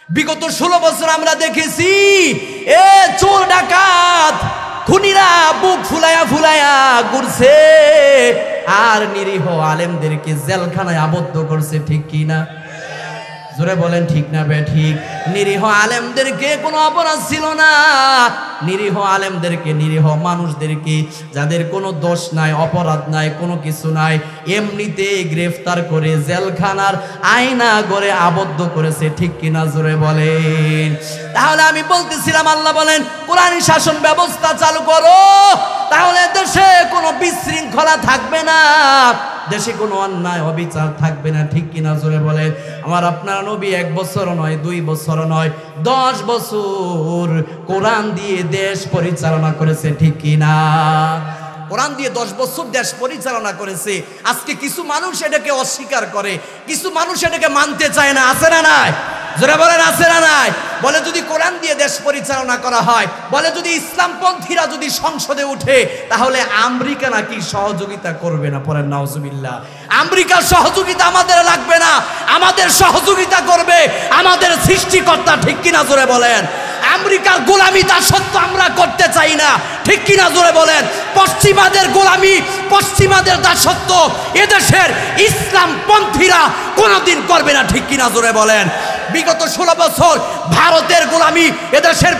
বিগত 16 বছর আমরা দেখেছি এ চোর ডাকাত খুনিরা বুক ফুলায়া ফুলায়া ঘুরছে আর নিরীহ আলেমদেরকে জেলখানায় আবদ্ধ করছে, ঠিক কি না? জোরে বলেন ঠিক না বে ঠিক? নিরীহ আলেমদেরকে কোনো অপরাধ ছিল না, নিরীহ আলেমদেরকে, নিরীহ মানুষদেরকে যাদের কোনো দোষ নাই, অপরাধ নাই, কোনো কিছু নাই, এমনিতে গ্রেফতার করে জেলখানার আয়না ঘরে আবদ্ধ করেছে, ঠিক কিনা? জোরে বলেন। তাহলে আমি বলতেছিলাম, আল্লাহ বলেন কোরআনী শাসন ব্যবস্থা চালু করো, তাহলে দেশে কোনো বিশৃঙ্খলা থাকবে না, দেশে কোনো অন্যায় অবিচার থাকবে না, ঠিক কিনা? জোরে বলেন। আমার আপনার নবী 1 বছর নয়, 2 বছর নয়, 10 বছর কোরআন দিয়ে দেশ পরিচালনা করেছে, ঠিক কিনা? কোরআন দিয়ে 10 বছর দেশ পরিচালনা করেছে। আজকে কিছু মানুষ এটাকে অস্বীকার করে, কিছু মানুষ এটাকে মানতে চায় না, আছে না নাই? জোরে বলেন আছে না নাই? বলে যদি কোরআন দিয়ে দেশ পরিচালনা করা হয়, বলে যদি ইসলামপন্থীরা যদি সংসদে উঠে, তাহলে আমেরিকা নাকি সহযোগিতা করবে না। পড়েন নাউজুবিল্লাহ। আমেরিকার সহযোগিতা আমাদের লাগবে না, আমাদের সহযোগিতা করবে আমাদের সৃষ্টিকর্তা, ঠিক কিনা? জোরে বলেন। আমেরিকার গোলামি দাসত্ব আমরা করতে চাই না, ঠিক কিনা? জোরে বলেন। পশ্চিমাদের গোলামি, পশ্চিমাদের দাসত্ব এদেশের ইসলামপন্থীরা কোনোদিন করবে না, ঠিক কিনা? জোরে বলেন। বিগত 16 বছর ভারতের গোলামি এদেশের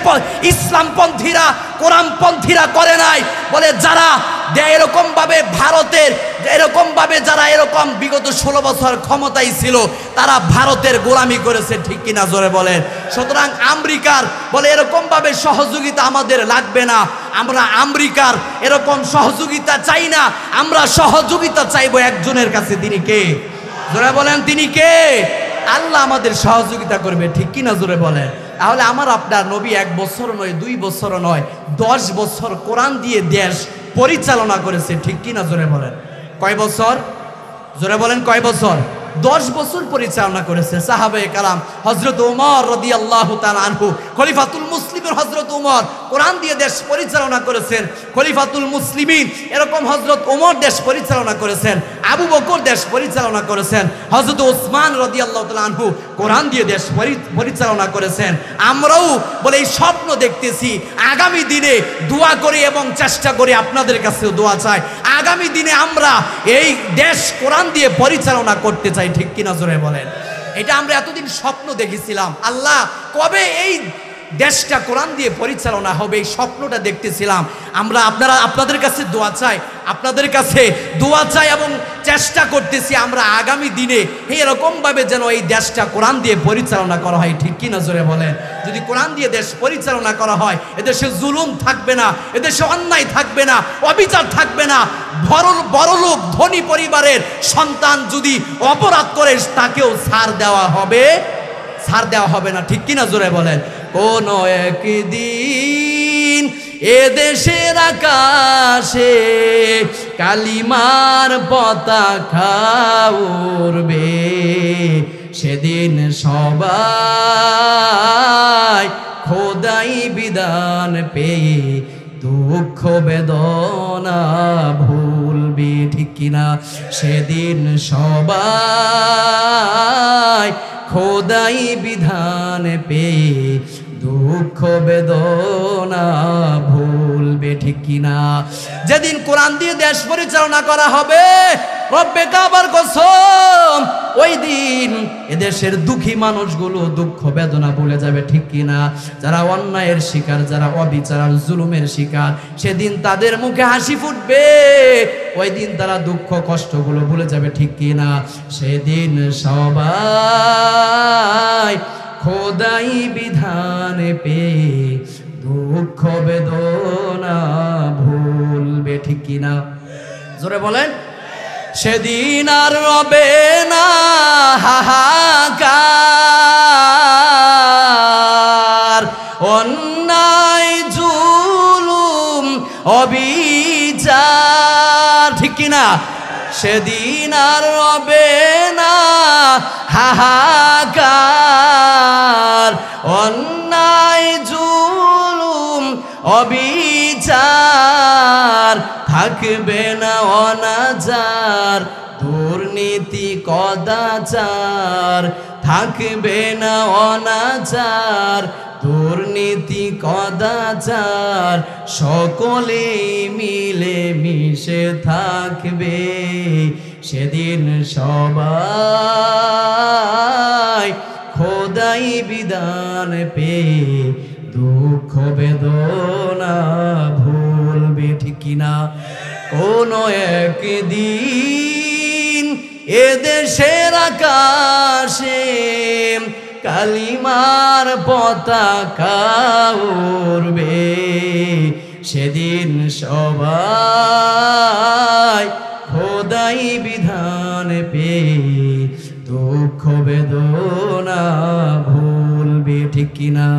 ইসলামপন্থীরা, কোরআনপন্থীরা করে নাই। বলে যারা এরকম ভাবে ভারতের, এরকম ভাবে যারা এরকম বিগত 16 বছর ক্ষমতায় ছিল, তারা ভারতের গোলামি করেছে, ঠিক কিনা? জোরে বলেন। সুতরাং আমেরিকার বলে এরকম ভাবে সহযোগিতা আমাদের লাগবে না, আমরা আমেরিকার এরকম সহযোগিতা চাই না, আমরা সহযোগিতা চাইবো একজনের কাছে। তিনি কে? জোরে বলেন, তিনি কে? আল্লাহ আমাদের সহযোগিতা করবে, ঠিক কিনা? জোরে বলেন। তাহলে আমার আপনার নবী 1 বছর নয়, 2 বছর নয়, 10 বছর কোরআন দিয়ে দেশ পরিচালনা করেছে, ঠিক কিনা? জোরে বলেন। কয় বছর? জোরে বলেন, কয় বছর? 10 বছর পরিচালনা করেছে। সাহাবায়ে কেরাম, হযরত ওমর রাদিয়াল্লাহু তাআলা আনহু, খলিফাতুল মুসলিমের হযরত ওমর কোরআন দিয়ে দেশ পরিচালনা করেছেন। খলিফাতুল মুসলিমিন এরকম হযরত ওমর দেশ পরিচালনা করেছেন, আবু বকর দেশ পরিচালনা করেছেন, হযরত ওসমান রাদিয়াল্লাহু তাআলা আনহু কোরআন দিয়ে দেশ পরিচালনা করেছেন। আমরাও বলে এই স্বপ্ন দেখতেছি, আগামী দিনে দোয়া করি এবং চেষ্টা করি, আপনাদের কাছেও দোয়া চাই, আগামী দিনে আমরা এই দেশ কোরআন দিয়ে পরিচালনা করতে চাই, ঠিক কিনা? জোরে বলেন। এটা আমরা এতদিন স্বপ্ন দেখেছিলাম, আল্লাহ কবে এই দেশটা কোরআন দিয়ে পরিচালনা হবে, এই স্বপ্নটা দেখতেছিলাম আমরা। আপনাদের কাছে দোয়া চাই, আপনাদের কাছে দোয়া চাই এবং চেষ্টা করতেছি আমরা আগামী দিনে এরকমভাবে যেন এই দেশটা কোরআন দিয়ে পরিচালনা করা হয়, ঠিক কিনা? জোরে বলেন। যদি কোরআন দিয়ে দেশ পরিচালনা করা হয়, এদেশে জুলুম থাকবে না, এদেশে অন্যায় থাকবে না, অবিচার থাকবে না। বড়লোক ধনী পরিবারের সন্তান যদি অপরাধ করে, তাকেও ছাড় দেওয়া হবে, ছাড় দেওয়া হবে না, ঠিক কিনা? জোরে বলেন। কোন একদিন এদেশের আকাশে কালিমার পতাকা উড়বে, সেদিন সবাই খোদাই বিধান পেয়ে দুঃখ বেদনা ভুলবে, ঠিক কিনা? সেদিন সবাই খোদাই বিধান পেয়ে দুঃখ বেদনা ভুলবে, ঠিক কিনা? যেদিন কোরআন দিয়ে দেশ পরিচালনা করা হবে, রব্বে কাবার কসম, ওই দিন এদেশের দুঃখী মানুষগুলো দুঃখ বেদনা ভুলে যাবে, ঠিক কিনা? যারা অন্যায়ের শিকার, যারা অবিচার আর জুলুমের শিকার, সেদিন তাদের মুখে হাসি ফুটবে, ওই দিন তারা দুঃখ কষ্টগুলো ভুলে যাবে, ঠিক কিনা? সেদিন সবাই খোদাই বিধান পেয়ে দুঃখ বেদনা ভুলবে, ঠিক কিনা? জোরে বলেন। সেদিন আর রবে না হাহাকার, অন্যায় জুলুম অবিচার, ঠিক কিনা? সেদিন আর রবে না হাহাকার, অন্যায় জুলুম অবিচার থাকবে না অনাচার দুর্নীতি কদাচার, থাকবে না অনাচার দুর্নীতি কদাচার, সকলে মিলে মিশে থাকবে সেদিন সবাই খোদাই বিধান পেয়ে দুঃখ বেদনা ভুলবে ঠিক কিনা। কোনো একদিন এদেশের আকাশে কালিমার পতাকা উড়বে, সেদিন সবাই খোদাই বিধান পেয়ে দুঃখ বেদনা ভুলবে ঠিক কিনা।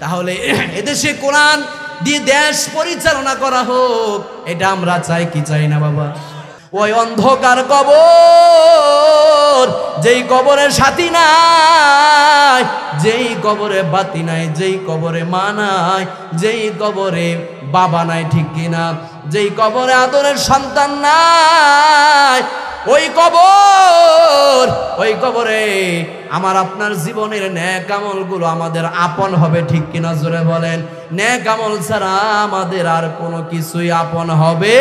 তাহলে এদেশে কোরআন দিয়ে দেশ পরিচালনা করা হোক, এটা আমরা চাই কি চাই না বাবা? ওই অন্ধকার কবর, যেই কবরে সাথী নাই, যেই কবরে বাতি নাই, যেই কবরে মা নাই, যেই কবরে বাবা নাই ঠিক কিনা, যেই কবরে আদরের সন্তান নাই, ওই কবরে আমার আপনার জীবনের নেক আমলগুলো আমাদের আপন হবে ঠিক কিনা, জোরে বলেন। নেক আমল ছাড়া আমাদের আর কোনো কিছুই আপন হবে,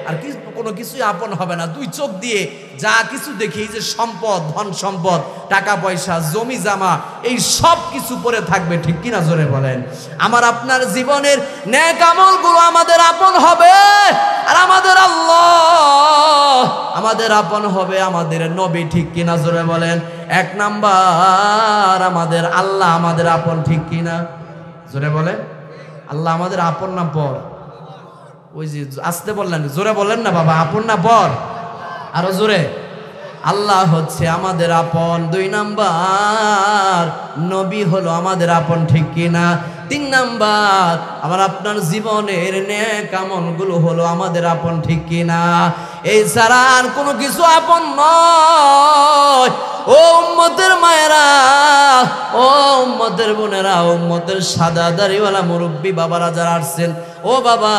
আর কোনো কিছুই আপন হবে না। দুই চোখ দিয়ে যা কিছু দেখি, যে সম্পদ, ধন সম্পদ, টাকা পয়সা, জমি জামা, এই সব কিছু পরে থাকবে ঠিক কিনা, জোরে বলেন। আমার আপনার জীবনের নেক আমলগুলো আমাদের আপন হবে, আর আমাদের আল্লাহ আমাদের আপন হবে, আমাদের নবী ঠিক কিনা, জোরে বলেন। এক নাম্বার আমাদের আল্লাহ আমাদের আপন ঠিক কিনা, জোরে বলেন। আল্লাহ আমাদের আপন না পর? ওই যে আসতে বললেন, জোরে বলেন না বাবা, আপন না পর? আরো জোরে। আল্লাহ হচ্ছে আমাদের আপন। দুই নাম্বার নবী হলো আমাদের আপন ঠিক কিনা। তিন নাম্বার আমার আপনার জীবনের নেক আমলগুলো হলো আমাদের আপন ঠিক কিনা। এই ছাড়া আর কোনো কিছু আপন নয়। ও উম্মতের মায়েরা, ও উম্মতের বোনেরা, ও উম্মতের সাদা দাড়িওয়ালা মুরব্বী বাবারা যারা আসছেন, ও বাবা,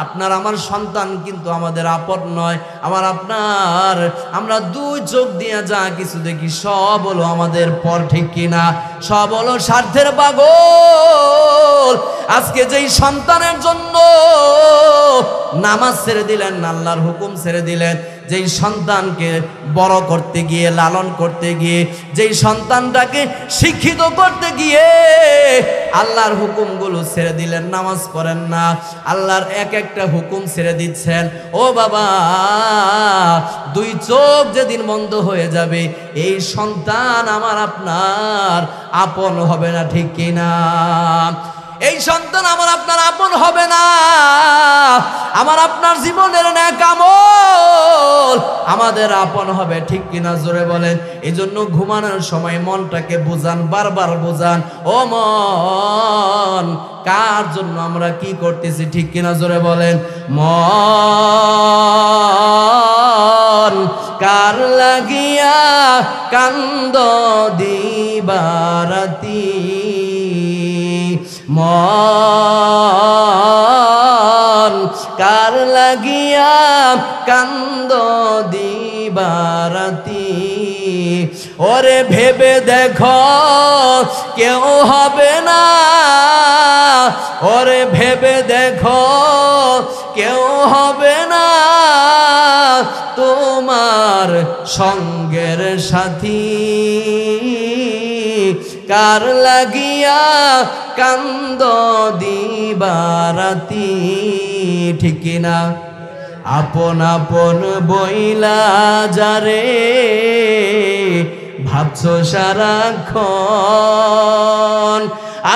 আপনার আমার সন্তান কিন্তু আমাদের আপন নয়। আমার আপনার, আমরা দুই চোখ দিয়ে যা কিছু দেখি সব হলো আমাদের পর ঠিক কিনা, সব হলো স্বার্থের পাগল। আজকে যেই সন্তানের জন্য নামাজ ছেড়ে দিলেন, আল্লাহর হুকুম ছেড়ে দিলেন, যেই সন্তানকে বড় করতে গিয়ে, লালন করতে গিয়ে, যেই সন্তানটাকে শিক্ষিত করতে গিয়ে আল্লাহর হুকুমগুলো ছেড়ে দিলেন, নামাজ পড়েন না, আল্লাহর এক একটা হুকুম ছেড়ে দিচ্ছেন, ও বাবা, দুই চোখ যেদিন বন্ধ হয়ে যাবে, এই সন্তান আমার আপনার আপন হবে না ঠিক কিনা। এই সন্তান আমার আপনার আপন হবে না। আমার আপনার জীবনের নেক আমল আমাদের আপন হবে ঠিক কিনা, জোরে বলেন। এই জন্য ঘুমানোর সময় মনটাকে বোঝান, বারবার বোঝান, ও মন, কার জন্য আমরা কি করতেছি ঠিক কিনা, জোরে বলেন। মন, কার লাগিয়া কান্দ দিবারাতি, মন, কার লাগিয়া কান্দ দিবারাতি। ওরে ভেবে দেখো কেউ হবে না, ওরে ভেবে দেখো কেউ হবে না তোমার সঙ্গের সাথী, কার লাগিয়া কান্দ দিবারাতি ঠিক না। আপন আপন বইলা যারে ভাবছো সারাক্ষণ,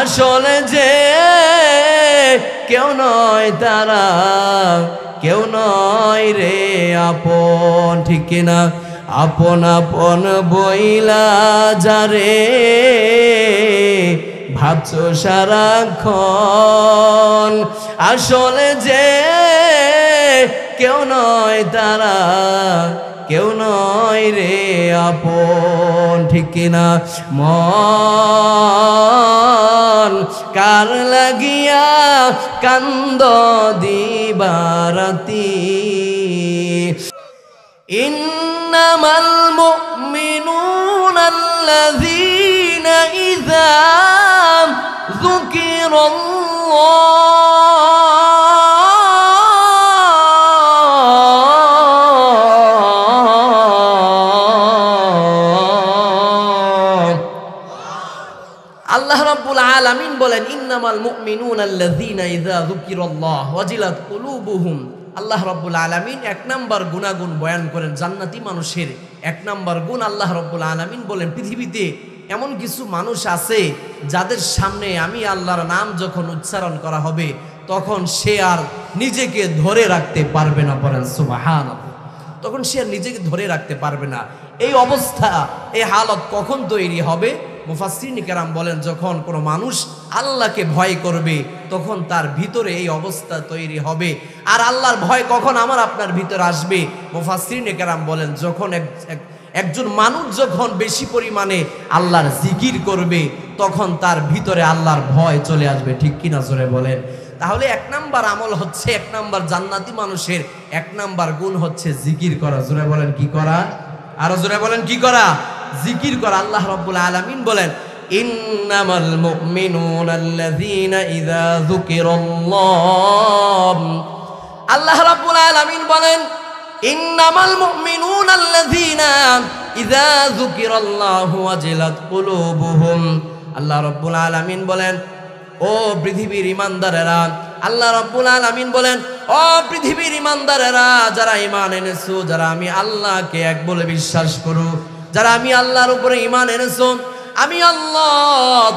আসলে যে কেউ নয় তারা, কেউ নয় রে আপন ঠিক না। আপন আপন বইলা যারে ভাবছো সারাক্ষণ, আসলে যে কেউ নয় তারা, কেউ নয় রে আপন ঠিক কিনা। মন, কার লাগিয়া কান্দ দিবারাতি ইন্নামাল মুমিনুনা আল্লাযীনা ইযা আল্লাহ রাব্বুল আলামিন বলেন ইন্নামাল মুমিনুনা আল্লাযীনা ইযা যুকিরাল্লাহ ওয়াজিলাত কুলুবুহুম। আল্লাহ রাব্বুল আলামিন এক নাম্বার গুনাহগুণ বয়ান করেন জান্নাতি মানুষের। এক নাম্বার গুণ আল্লাহ রাব্বুল আলামিন বলেন পৃথিবীতে এমন কিছু মানুষ আছে যাদের সামনে আমি আল্লাহর নাম যখন উচ্চারণ করা হবে তখন সে আর নিজেকে ধরে রাখতে পারবে না। বলেন সুবহানাল্লাহ। তখন সে আর নিজেকে ধরে রাখতে পারবে না। এই অবস্থা, এই হালত কখন তৈরি হবে? মুফাসসিরিন কেরাম বলেন যখন কোনো মানুষ আল্লাহকে ভয় করবে তখন তার ভিতরে এই অবস্থা তৈরি হবে। আর আল্লাহর ভয় কখন আমার আপনার ভিতরে আসবে? মুফাসসিরিন কেরাম বলেন যখন একজন মানুষ যখন বেশি পরিমাণে আল্লাহর জিকির করবে তখন তার ভিতরে আল্লাহর ভয় চলে আসবে। ঠিক কিনা জোরে বলেন? তাহলে এক নাম্বার আমল হচ্ছে, এক নাম্বার জান্নাতি মানুষের এক নাম্বার গুণ হচ্ছে জিকির করা। জোরে বলেন কি করা? আরো জোরে বলেন কি করা? জিকির করা। আল্লাহ রাব্বুল আলামিন বলেন ইন্নামাল মুমিনুনা আল্লাযীনা ইযা যুকিরাল্লাহ। আল্লাহ রাব্বুল আলামিন বলেন ইন্নামাল মুমিনুনা আল্লাযীনা ইযা যুকিরাল্লাহু ওয়াজিলাত কুলুবুহুম। আল্লাহ রাব্বুল আলামিন বলেন ও পৃথিবীর ঈমানদারেরা, আল্লাহ রাব্বুল আলামিন বলেন ও পৃথিবীর ঈমানদারেরা, যারা ঈমান এনেছো, যারা আমি আল্লাহকে এক বলে বিশ্বাস করো, যারা আমি আল্লাহর উপরে ঈমান এনেছো, আমি আল্লাহ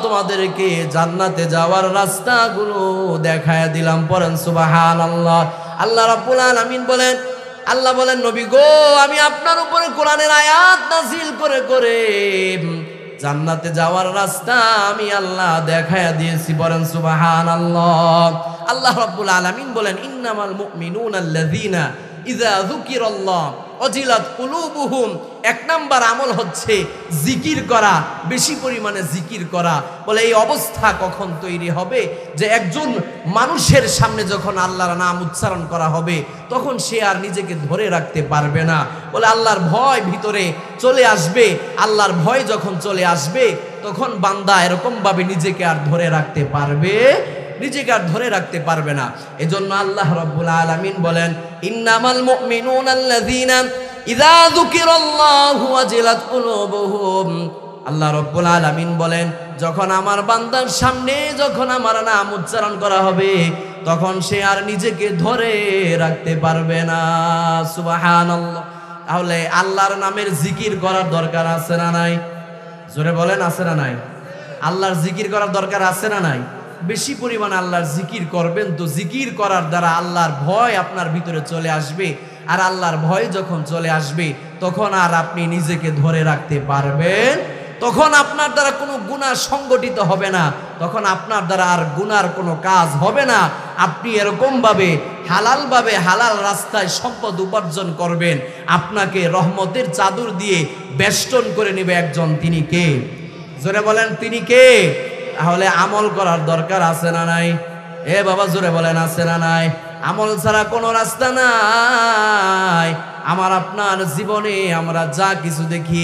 তোমাদেরকে জান্নাতে যাওয়ার রাস্তাগুলো দেখায় দিলাম। পড়েন সুবহানাল্লাহ। আল্লাহ রাব্বুল আলামিন বলেন, আল্লাহ বলেন নবী গো আমি আপনার উপরে কোরআনের আয়াত নাযিল করে করে জান্নাতে যাওয়ার রাস্তা আমি আল্লাহ দেখায়া দিয়েছি। বলেন সুবহানাল্লাহ। আল্লাহ রাব্বুল আলামিন বলেন ইন্নামাল মুমিনুনা আল্লাযীনা ইযা যুকিরাল্লাহ ওয়াজিলাত কুলুবুহুম। এক নাম্বার আমল হচ্ছে জিকির করা, বেশি পরিমাণে জিকির করা। বলে এই অবস্থা কখন তৈরি হবে যে একজন মানুষের সামনে যখন আল্লাহর নাম উচ্চারণ করা হবে তখন সে আর নিজেকে ধরে রাখতে পারবে না। বলে আল্লাহর ভয় ভিতরে চলে আসবে। আল্লাহর ভয় যখন চলে আসবে তখন বান্দা এরকম ভাবে নিজেকে আর ধরে রাখতে পারবে, নিজেকে আর ধরে রাখতে পারবে না। এজন্য আল্লাহ রাব্বুল আলামিন বলেন ইন্নামাল মুমিনুনা আল্লাযীনা ইযা যুকিরাল্লাহু ওয়াজিলাত কুলুবুহুম। আল্লাহ রাব্বুল আলামিন বলেন যখন আমার বান্দার সামনে যখন আমার নাম উচ্চারণ করা হবে তখন সে আর নিজেকে ধরে রাখতে পারবে না। সুবহানাল্লাহ। তাহলে আল্লাহর নামের জিকির করার দরকার আছে না নাই? জোরে বলেন আছে না নাই? আল্লাহর জিকির করার দরকার আছে না নাই? বেশি পরিমাণে আল্লাহর জিকির করবেন তো জিকির করার দ্বারা আল্লাহর ভয় আপনার ভিতরে চলে আসবে। আর আল্লাহর ভয় যখন চলে আসবে তখন আর আপনি নিজেকে ধরে রাখতে পারবেন। তখন আপনার দ্বারা কোনো গুনাহ সংগঠিত হবে না, তখন আপনার দ্বারা আর গুনার কোনো কাজ হবে না। আপনি এরকমভাবে হালালভাবে হালাল রাস্তায় সম্পদ উপার্জন করবেন। আপনাকে রহমতের চাদর দিয়ে বেষ্টন করে নেবে একজন, তিনি কে? জোরে বলেন তিনি কে? তাহলে আমল করার দরকার আছে না নাই? এ বাবা জোরে বলেন আছে না নাই? আমল ছাড়া কোনো রাস্তা নাই। আমার আপনার জীবনে আমরা যা কিছু দেখি,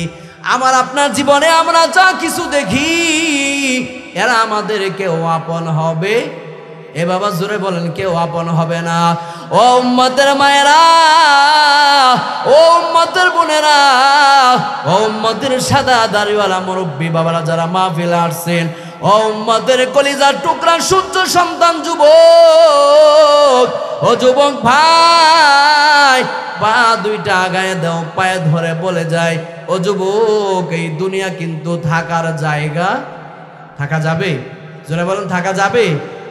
আমার আপনার জীবনে আমরা যা কিছু দেখি, এরা আমাদের কেউ আপন হবে? এ বাবা জোরে বলেন কেউ আপন হবে না। ও উম্মতের মায়েরা, ও উম্মতের বোনেরা, ও উম্মতের সাদা দাড়িওয়ালা মুরব্বী বাবারা যারা মাহফিলে আসছেন, ও উম্মতের কলিজার টুকরা সূর্য সন্তান যুবক, ও যুবক ভাই পা দুইটা আগায় দাও, পায়ে ধরে বলে যায় ও যুবক এই দুনিয়া কিন্তু থাকার জায়গা। থাকা যাবে? জোরে বলেন থাকা যাবে?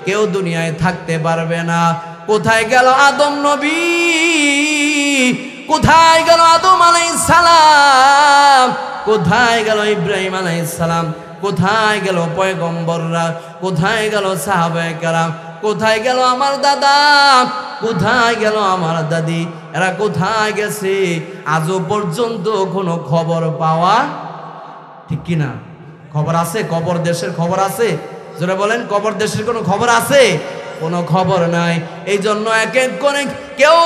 কেউ দুনিয়ায় থাকতে পারবে না। কোথায় গেল আদম নবী? কোথায় গেল আদম আলাইহিস সালাম? কোথায় গেল ইব্রাহিম আলাইহিস সালাম? কোথায় গেল পয়গম্বররা? কোথায় গেল সাহাবায়ে কেরাম? কোথায় গেল আমার দাদা? কোথায় গেল আমার দাদি? এরা কোথায় গেছে? আজও পর্যন্ত কোনো খবর পাওয়া, ঠিক কিনা? খবর আছে? কবর দেশের খবর আছে? যারা বলেন কবর দেশের কোনো খবর আছে? কোনো খবর নাই। এই জন্য এক এক করে কেউ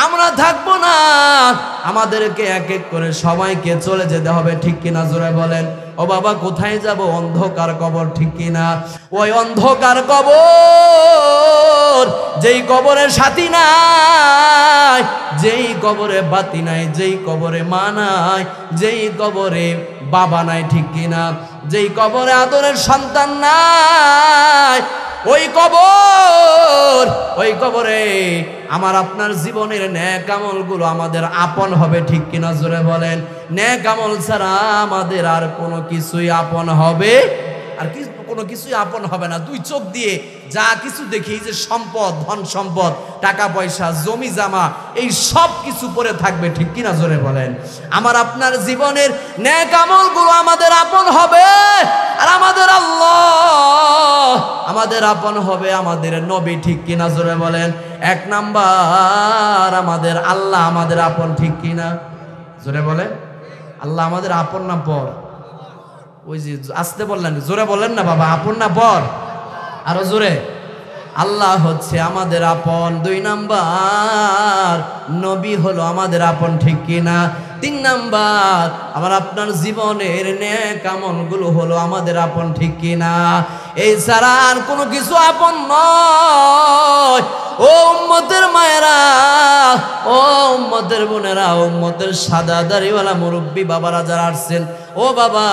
আমরা থাকবো না, আমাদেরকে এক এক করে সবাইকে চলে যেতে হবে, ঠিক কিনা জোরে বলেন। ও বাবা কোথায় যাব? অন্ধকার কবর, ঠিক কিনা? ওই অন্ধকার কবর, যেই কবরের সাথী নাই, যেই কবরে বাতি নাই, যেই কবরে মা নাই, যেই কবরে বাবা নাই, ঠিক কিনা? যেই কবরে আদরের সন্তান নাই, ওই কবর, ওই কবরে আমার আপনার জীবনের নেক আমলগুলো আমাদের আপন হবে, ঠিক কিনা জোরে বলেন। নেক আমল ছাড়া আমাদের আর কোনো কিছুই আপন হবে, আর কোনো কিছুই আপন হবে না। দুই চোখ দিয়ে যা কিছু দেখি, যে সম্পদ, ধন সম্পদ, টাকা পয়সা, জমি জামা, এই সব কিছু পরে থাকবে, ঠিক কিনা জোরে বলেন। আমার আপনার জীবনের নেক আমলগুলো আমাদের আপন হবে, আর আমাদের আল্লাহ আমাদের আপন হবে, আমাদের নবী, ঠিক কিনা জোরে বলেন। এক নাম্বার আমাদের আল্লাহ আমাদের আপন, ঠিক কিনা জোরে বলেন। আল্লাহ আমাদের আপন না পর? ওই যে আসতে বললেন, জোরে বলেন না বাবা, আপন না পর? আরো জোরে। আল্লাহ হচ্ছে আমাদের আপন। দুই নাম্বার নবী হলো আমাদের আপন, ঠিক কিনা? তিন নাম্বার আমার আপনার জীবনের নেক আমলগুলো হলো আমাদের আপন, ঠিক কিনা? এই ছাড়া আর কোনো কিছু আপন নয়। ও উম্মতের মায়েরা, ও উম্মতের বোনেরা, ও উম্মতের সাদা দাড়িওয়ালা মুরব্বী বাবারা যারা আসছেন, ও বাবা,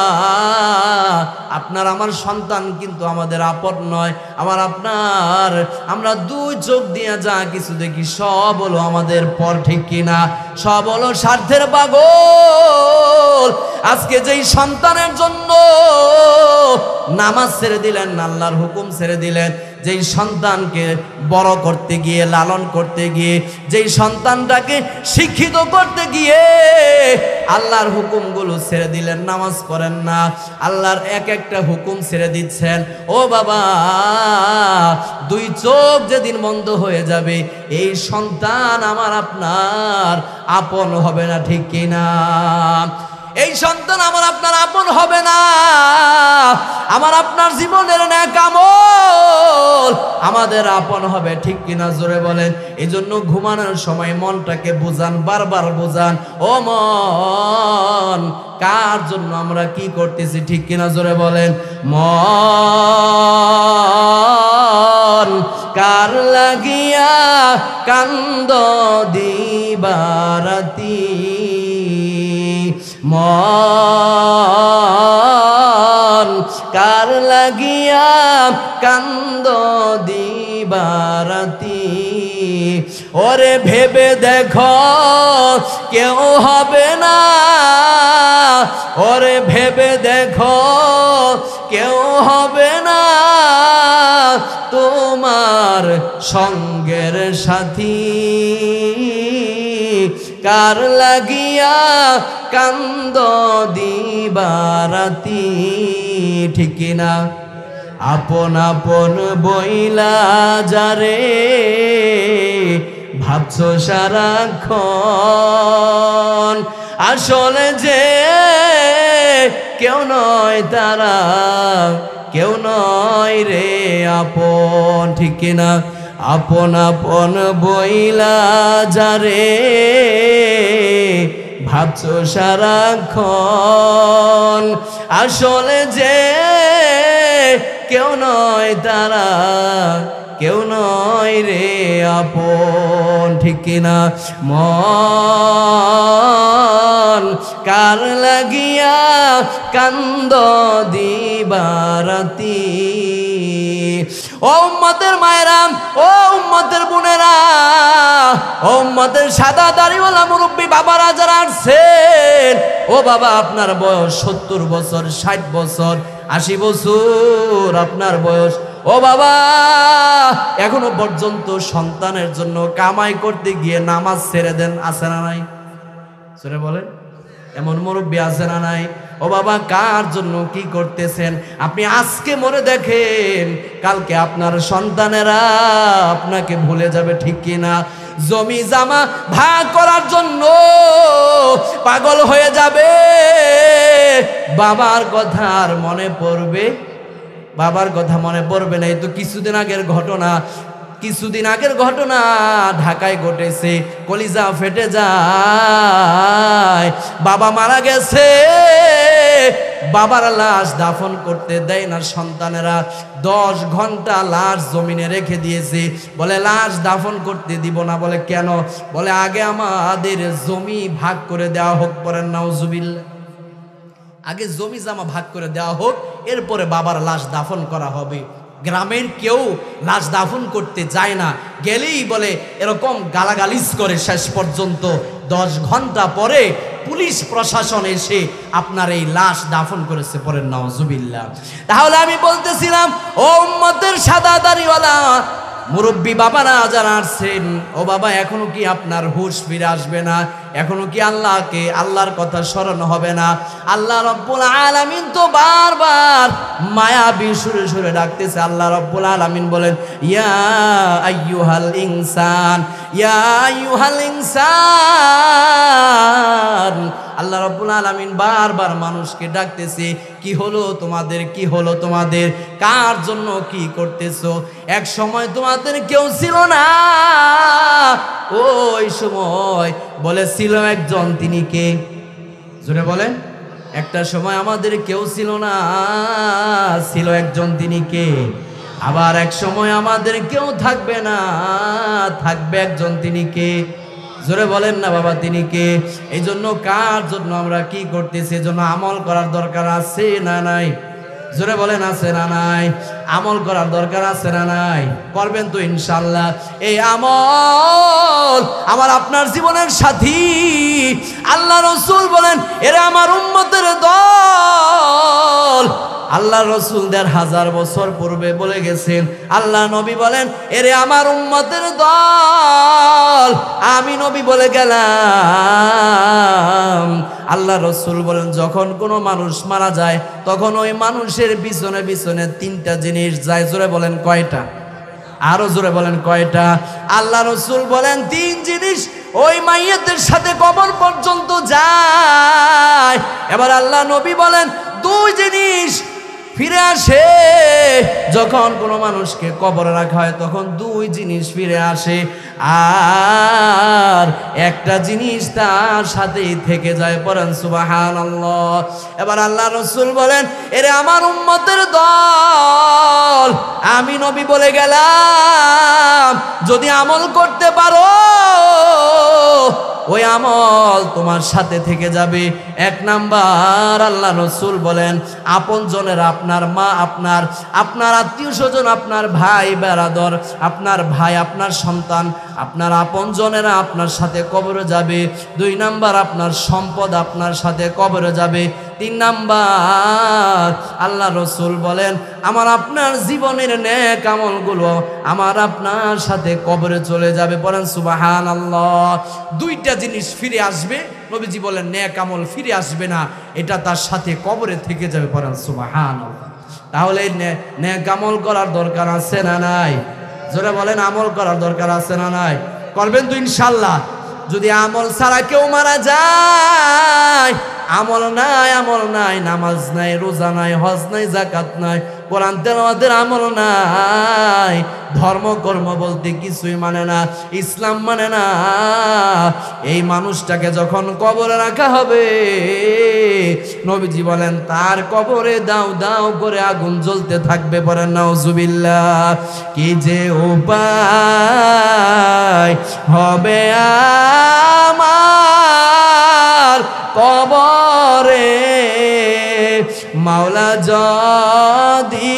আপনার আমার সন্তান কিন্তু আমাদের আপন নয়। আমার আপনার, আমরা দুই চোখ দিয়ে যা কিছু দেখি সব হলো আমাদের পর, ঠিক কিনা? সব হলো স্বার্থের পাগল। আজকে যেই সন্তানের জন্য নামাজ ছেড়ে দিলেন, আল্লাহর হুকুম ছেড়ে দিলেন, যেই সন্তানকে বড় করতে গিয়ে, লালন করতে গিয়ে, যেই সন্তানটাকে শিক্ষিত করতে গিয়ে আল্লাহর হুকুমগুলো ছেড়ে দিলেন, নামাজ পড়েন না, আল্লাহর এক একটা হুকুম ছেড়ে দিচ্ছেন, ও বাবা, দুই চোখ যেদিন বন্ধ হয়ে যাবে, এই সন্তান আমার আপনার আপন হবে না, ঠিক কিনা? এই সন্তান আমার আপনার আপন হবে না। আমার আপনার জীবনের নেক আমল আমাদের আপন হবে, ঠিক কিনা জোরে বলেন। এই জন্য ঘুমানোর সময় মনটাকে বোঝান, বারবার বোঝান, ও মন, কার জন্য আমরা কি করতেছি, ঠিক কিনা জোরে বলেন। মন, কার লাগিয়া কান্দ দিবারাতি, মন, কার লাগিয়া কান্দ দিবারাতি। ওরে ভেবে দেখো কেউ হবে না, ওরে ভেবে দেখো কেউ হবে না তোমার সঙ্গের সাথী, কার লাগিয়া কান্দ দিবারাতি, ঠিক কিনা? আপন আপন বইলা যারে ভাবছো সারাক্ষণ, আসলে যে কেউ নয় তারা, কেউ নয় রে আপন, ঠিক কিনা? আপন আপন বইলা যারে ভাবছো সারাক্ষণ, আসলে যে কেউ নয় তারা, কেউ নয় রে আপন, ঠিক কিনা? মন, কার লাগিয়া কান্দ দিবারাতি। ও উম্মতের মায়েরা, ও উম্মতের বোনেরা, ও উম্মতের সাদা দাড়িওয়ালা মুরব্বী বাবারা যারা আসছেন, ও বাবা, আপনার বয়স 70 বছর, 60 বছর, 80 বছর আপনার বয়স, ও বাবা, এখনো পর্যন্ত সন্তানের জন্য কামাই করতে গিয়ে নামাজ ছেড়ে দেন, আছে না নাই? ছেড়ে বলেন, এমন মুরব্বী আছে না নাই? ও বাবা, কার জন্য কি করতেছেন? আপনি আজকে মনে দেখেন, কালকে আপনার সন্তানেরা আপনাকে ভুলে যাবে, ঠিক কিনা? জমি জামা ভাগ করার জন্য পাগল হয়ে যাবে, বাবার কথা আর মনে পড়বে বাবার কথা মনে পড়বে না। এই তো কিছুদিন আগের ঘটনা ঢাকায় ঘটেছে, কলিজা ফেটে যায়। বাবা মারা গেছে, বাবার লাশ দাফন করতে দেয় না সন্তানেরা। 10 ঘন্টা লাশ জমিনে রেখে দিয়েছে, বলে লাশ দাফন করতে দিব না। বলে কেন? বলে আগে আমাদের জমি ভাগ করে দেওয়া হোক। পরের নাউজুবিল্লাহ, আগে জমি জামা ভাগ করে দেওয়া হোক, এরপরে বাবার লাশ দাফন করা হবে। গ্রামের কেউ লাশ দাফন করতে যায় না, গেলেই বলে এরকম গালাগালিজ করে। শেষ পর্যন্ত 10 ঘন্টা পরে পুলিশ প্রশাসন এসে আপনার এই লাশ দাফন করেছে। পরের নাউজুবিল্লাহ। তাহলে আমি বলতেছিলাম, ও উম্মতের সাদা দাড়িওয়ালা মুরব্বী বাবারা যারা আসছেন, ও বাবা, এখনো কি আপনার হুঁশ ফিরে আসবে না? এখনো কি আল্লাহর কথা স্মরণ হবে না? আল্লাহ রব্বুল আলামিন তো বারবার মায়াবী সুরে সুরে ডাকতেছে। আল্লাহ রব্বুল আলামিন বলেন, ইয়া আইয়ুহাল ইনসান, ইয়া আইয়ুহাল ইনসান। আল্লাহ রব্বুল আলামিন বারবার মানুষকে ডাকতেছে, কি হলো তোমাদের, কি হলো তোমাদের, কার জন্য কি করতেছো? এক সময় তোমাদের কেউ ছিল না, ওই সময় বলেছিল একজন, তিনি কে? জোরে বলেন। একটা সময় আমাদের কেউ ছিল না, ছিল একজন, তিনি কে? আবার এক সময় আমাদের কেউ থাকবে না, থাকবে একজন, তিনি কে? জোরে বলেন না বাবা, তিনি কে? এই জন্য কার জন্য আমরা কি করতেছি, এজন্য আমল করার দরকার আছে না নাই? জোরে বলেন, আছে না নাই? আমল করার দরকার আছে না নাই? করবেন তো ইনশাআল্লাহ। এই আমল আমার আপনার জীবনের সাথী। আল্লাহ রাসূল বলেন, এরা আমার উম্মতের দল। আল্লাহ রাসূল ১৫০০ বছর পূর্বে বলে গেছেন। আল্লাহ নবী বলেন, এরে আমার উম্মতের দল। আমি নবী বলে গেলাম। আল্লাহ রাসূল বলেন, যখন কোনো মানুষ মারা যায় তখন ওই মানুষের পিছনে পিছনে 3টা জিনিস যায়। জোরে বলেন কয়টা? আরো জোরে বলেন কয়টা? আল্লাহ রাসূল বলেন 3 জিনিস ওই মাইয়াতের সাথে কবর পর্যন্ত যায়। এবার আল্লাহ নবী বলেন 2 জিনিস ফিরে আসে। যখন কোনো মানুষকে কবরে রাখা হয় তখন 2 জিনিস ফিরে আসে, আর একটা জিনিস তার সাথেই থেকে যায়। পড়েন সুবহানাল্লাহ। এবার আল্লাহ রাসূল বলেন, এরে আমার উম্মতের দল, আমি নবী বলে গেলাম, যদি আমল করতে পারো ওই আমল তোমার সাথে থেকে যাবে। 1 নাম্বার, আল্লাহ রাসূল বলেন, আপনজনেরা, আপনার মা, আপনার আত্মীয় স্বজন, আপনার ভাই বেরাদর, আপনার ভাই, আপনার সন্তান, আপনার আপনজনেরা আপনার সাথে কবরে যাবে। 2 নাম্বার, আপনার সম্পদ আপনার সাথে কবরে যাবে। 3 নাম্বার, আল্লাহ রাসূল বলেন, আমার আপনার জীবনের নেক আমলগুলো আমার আপনার সাথে কবরে চলে যাবে। পড়েন সুবহানাল্লাহ। 2টা জিনিস ফিরে আসবে। নবীজি বলেন নেক আমল ফিরে আসবে না, এটা তার সাথে কবরে থেকে যাবে। পড়েন সুবহানাল্লাহ। তাহলে নেক আমল করার দরকার আছে না নাই? জোরে বলেন, আমল করার দরকার আছে না নাই? করবেন তো ইনশাআল্লাহ। যদি আমল ছাড়া কেউ মারা যায়, আমল নাই, নামাজ নাই, রোজা নাই, হজ নাই, যাকাত নাই, কোরআন তেলাওয়াতের আমল নাই, ধর্মকর্ম বলতে কিছুই মানে না, ইসলাম মানে না, এই মানুষটাকে যখন কবরে রাখা হবে, নবীজি বলেন তার কবরে দাও দাও করে আগুন জ্বলতে থাকবে। পড়েন নাউজুবিল্লাহ। কি যে উপায় হবে আমার কবরে, মাওলা যদি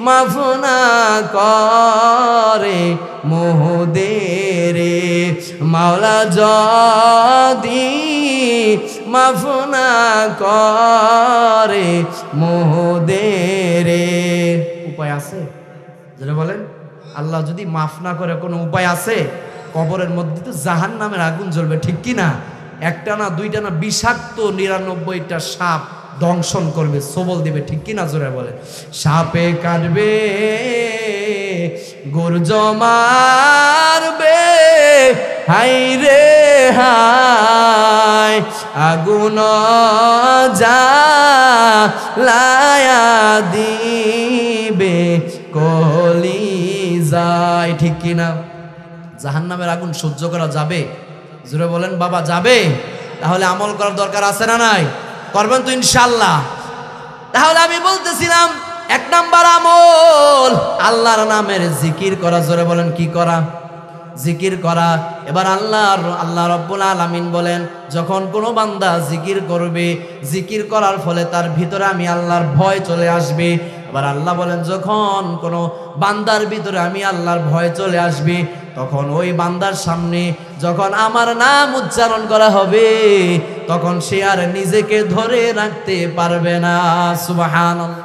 মাফ না করে মোহদেরে, মাওলা যদি মাফ না করে মোহদেরে। উপায় আছে? যেটা বলেন, আল্লাহ যদি মাফ না করে কোনো উপায় আছে? কবরের মধ্যে তো জাহান্নামের আগুন জ্বলবে, ঠিক কি না? 1টা না 2টা না, বিষাক্ত 99টা সাপ দংশন করবে, সবল দিবে, ঠিক কি না? জোরে বলে। সাপে কাটবে, গুর্জ মারবে, হাই রে হাই, আগুন জ্বালায়া দি কলিজায়। ঠিক কিনা? জাহান্নামের আগুন সহ্য করা যাবে? জোরে বলেন বাবা, যাবে? তাহলে আমল করার দরকার আছে না নাই? করবেন তো ইনশাআল্লাহ? তাহলে আমি বলতেছিলাম 1 নাম্বার আমল আল্লাহর নামের জিকির করা। জোরে বলেন কি করা? জিকির করা। এবার আল্লাহ রাব্বুল আলামিন বলেন, যখন কোনো বান্দা জিকির করবে, জিকির করার ফলে তার ভিতরে আমি আল্লাহর ভয় চলে আসবে। এবার আল্লাহ বলেন, যখন কোনো বান্দার ভিতরে আমি আল্লাহর ভয় চলে আসবে, তখন ওই বান্দার সামনে যখন আমার নাম উচ্চারণ করা হবে, তখন সে আর নিজেকে ধরে রাখতে পারবে না। সুবহানাল্লাহ।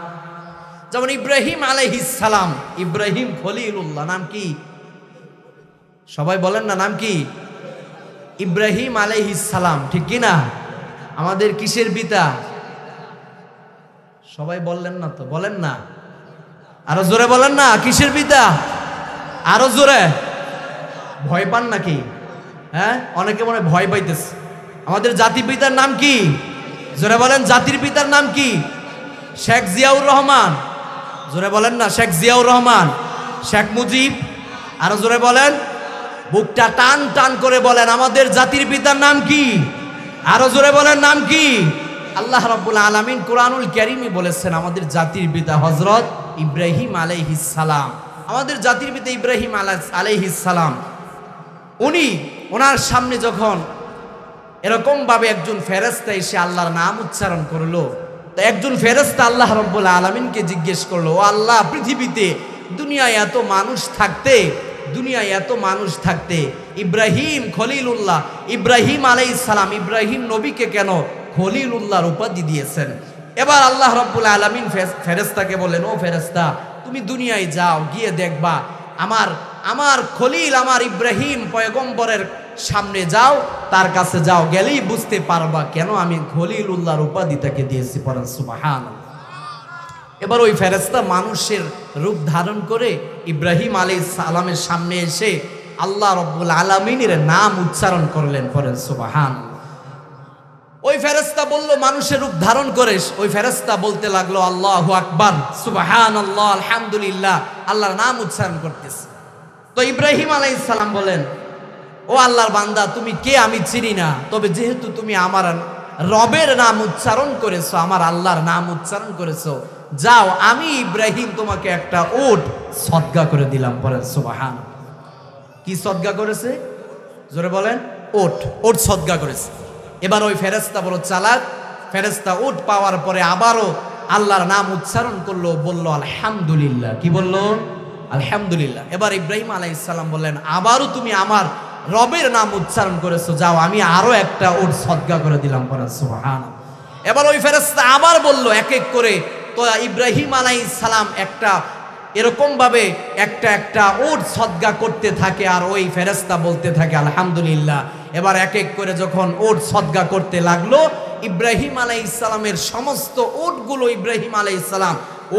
যেমন ইব্রাহিম আলাইহিস সালাম, ইব্রাহিম খলিলুল্লাহ, নাম কি? সবাই বলেন না, নাম কি? ইব্রাহিম আলাইহিস সালাম। ঠিক কি না? আমাদের কিসের পিতা? সবাই বললেন না তো, বলেন না, আরো জোরে বলেন না, কিসের পিতা? আরো জোরে। ভয় পান নাকি? হ্যাঁ, অনেকে মনে ভয় পাইতেছে। আমাদের জাতির পিতার নাম কি? জোরে বলেন, জাতির পিতার নাম কি? শেখ জিয়াউর রহমান। জোরে বলেন না, শেখ জিয়াউর রহমান, শেখ মুজিব। আরো জোরে বলেন, বুকটা টান টান করে বলেন, আমাদের জাতির পিতার নাম কি? আরো জোরে বলেন, নাম কি? আল্লাহ রাব্বুল আলামিন কুরআনুল কারীমে বলেছেন আমাদের জাতির পিতা হযরত ইব্রাহিম আলাইহিস সালাম। আমাদের জাতির পিতা ইব্রাহিম আলাইহিস সালাম, উনি ওনার সামনে যখন এরকম ভাবে একজন ফেরেশতা এসে আল্লাহর নাম উচ্চারণ করলো, তো একজন ফেরেশতা আল্লাহ রাব্বুল আলামিনকে জিজ্ঞেস করলো, ও আল্লাহ, পৃথিবীতে দুনিয়ায় এত মানুষ থাকতে ইব্রাহিম খলিলুল্লাহ, ইব্রাহিম আলাইহিস সালাম, ইব্রাহিম নবীকে কেন খলিলুল্লাহর উপাধি দিয়েছেন? এবার আল্লাহ রাব্বুল আলামিন ফেরেশতাকে বলেন, ও ফেরেশতা, তুমি দুনিয়ায় যাও, গিয়ে দেখবা আমার খলিল, আমার ইব্রাহিম পয়গম্বরের সামনে যাও, তার কাছে যাও, গেলেই বুঝতে পারবা কেন আমি খলিলুল্লাহর উপাধি তাকে দিয়েছি। পড়েন সুবহানাল্লাহ। এবার ওই ফেরেশতা মানুষের রূপ ধারণ করে ইব্রাহিম আলাইহিস সালামের সামনে এসে আল্লাহ রাব্বুল আলামিনের নাম উচ্চারণ করলেন। পড়েন সুবহানাল্লাহ। ওই ফেরেশতা বলল, মানুষের রূপ ধারণ করে ওই ফেরেশতা বলতে লাগলো, আল্লাহু আকবার, সুবহানাল্লাহ, আলহামদুলিল্লাহ, আল্লাহর নাম উচ্চারণ করতেছে। তো ইব্রাহিম আলাইহিস সালাম বলেন, ও আল্লাহর বান্দা, তুমি কে আমি চিনি না, তবে যেহেতু তুমি আমার রবের নাম উচ্চারণ করেছো, আমার আল্লাহর নাম উচ্চারণ করেছো, যাও, আমি ইব্রাহিম তোমাকে একটা উট সদকা করে দিলাম। পরে সুবহানাল্লাহ। কি সদকা করেছে? জোরে বলেন, উট সদকা করেছে। এবার ওই ফেরেশতা বলো চালাক, ফেরেশতা উট পাওয়ার পরে আবারও আল্লাহর নাম উচ্চারণ করলো, বলল আলহামদুলিল্লাহ। কি বলল? আলহামদুলিল্লাহ। এবার ইব্রাহিম আলাইহিস সালাম বললেন, আবারও তুমি আমার রবের নাম উচ্চারণ করেছো, যাও, আমি আরো একটা উট সদকা করে দিলাম। পরে সুবহানাল্লাহ। এবার ওই ফেরেশতা আবার বলল এক এক করে। তো ইব্রাহিম আলাইহিস সালাম এরকম ভাবে একটা উট সদকা করতে থাকে, আর ওই ফেরেশতা বলতে থাকে আলহামদুলিল্লাহ। এবার এক এক করে যখন উট সদকা করতে লাগলো, ইব্রাহিম আলাইহিস সালামের সমস্ত উটগুলো ইব্রাহিম আলাইহিস সালাম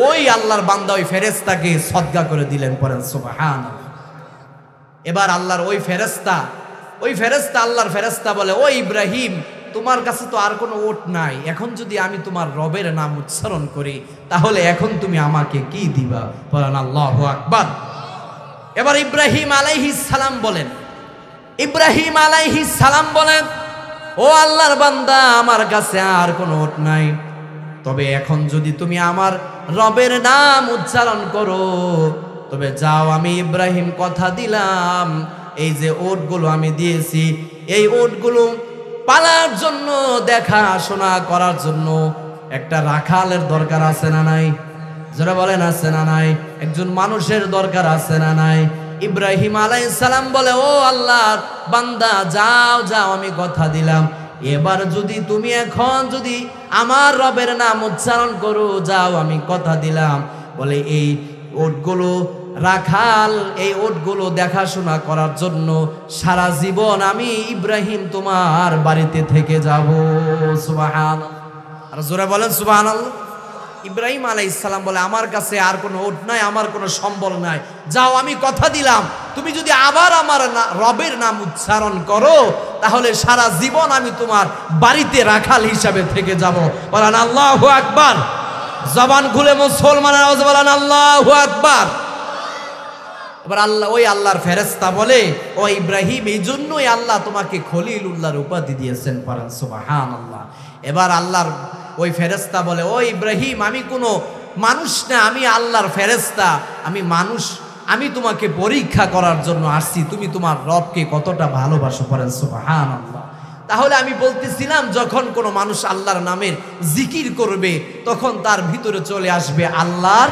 ওই আল্লাহর বান্দা ওই ফেরেশতাকে সদকা করে দিলেন। পড়েন সুবহানাল্লাহ। এবার আল্লাহর ওই ফেরেশতা আল্লাহর ফেরেশতা বলে, ও ইব্রাহিম, তোমার কাছে তো আর কোনো উট নাই, এখন যদি আমি তোমার রবের নাম উচ্চারণ করি, তাহলে এখন তুমি আমাকে কি দিবা? বলেন আল্লাহু আকবার। এবার ইব্রাহিম আলাইহিস সালাম বলেন, ও আল্লাহর বান্দা, আমার কাছে আর কোনো উট নাই, তবে এখন যদি তুমি আমার রবের নাম উচ্চারণ করো, তবে যাও, আমি ইব্রাহিম কথা দিলাম, এই যে উটগুলো আমি দিয়েছি, এই উটগুলো পালার জন্য, দেখাশোনা করার জন্য একটা রাখালের দরকার আছে না নাই? যারা বলেন আছে না নাই? একজন মানুষের দরকার আছে না নাই? ইব্রাহিম আলাইহিস সালাম বলে, ও আল্লাহর বান্দা, যাও, আমি কথা দিলাম, এবার যদি তুমি এখন যদি আমার রবের নাম উচ্চারণ করো, যাও, আমি কথা দিলাম, বলে এই উটগুলো রাখাল, এই উটগুলো দেখাশোনা করার জন্য সারা জীবন আমি ইব্রাহিম তোমার বাড়িতে থেকে যাব। সুবহানাল্লাহ। আর জোরে বলেন সুবহানাল্লাহ। ইব্রাহিম আলাইহিস সালাম বলে, আমার কাছে আর কোনো উট নাই, আমার কোনো সম্বল নাই, যাও, আমি কথা দিলাম, তুমি যদি আবার আমার রবের নাম উচ্চারণ করো, তাহলে সারা জীবন আমি তোমার বাড়িতে রাখাল হিসাবে থেকে যাব। বলেন আল্লাহু আকবার। জবান খুলে মুসলমানের আওয়াজে বলেন আল্লাহু আকবার। এবার আল্লাহ, ওই আল্লাহর ফেরেশতা বলে, ও ইব্রাহিম, এই জন্যই আল্লাহ তোমাকে খলিলুল্লাহর উপাধি দিয়েছেন, পড়েন সুবহানাল্লাহ। এবার আল্লাহর ওই ফেরেশতা বলে, ও ইব্রাহিম, আমি কোনো মানুষ না, আমি আল্লাহর ফেরেশতা, আমি মানুষ, আমি তোমাকে পরীক্ষা করার জন্য আসছি, তুমি তোমার রবকে কতটা ভালোবাসো, পড়েন সুবহানাল্লাহ। তাহলে আমি বলতেছিলাম, যখন কোনো মানুষ আল্লাহর নামের জিকির করবে তখন তার ভিতরে চলে আসবে আল্লাহর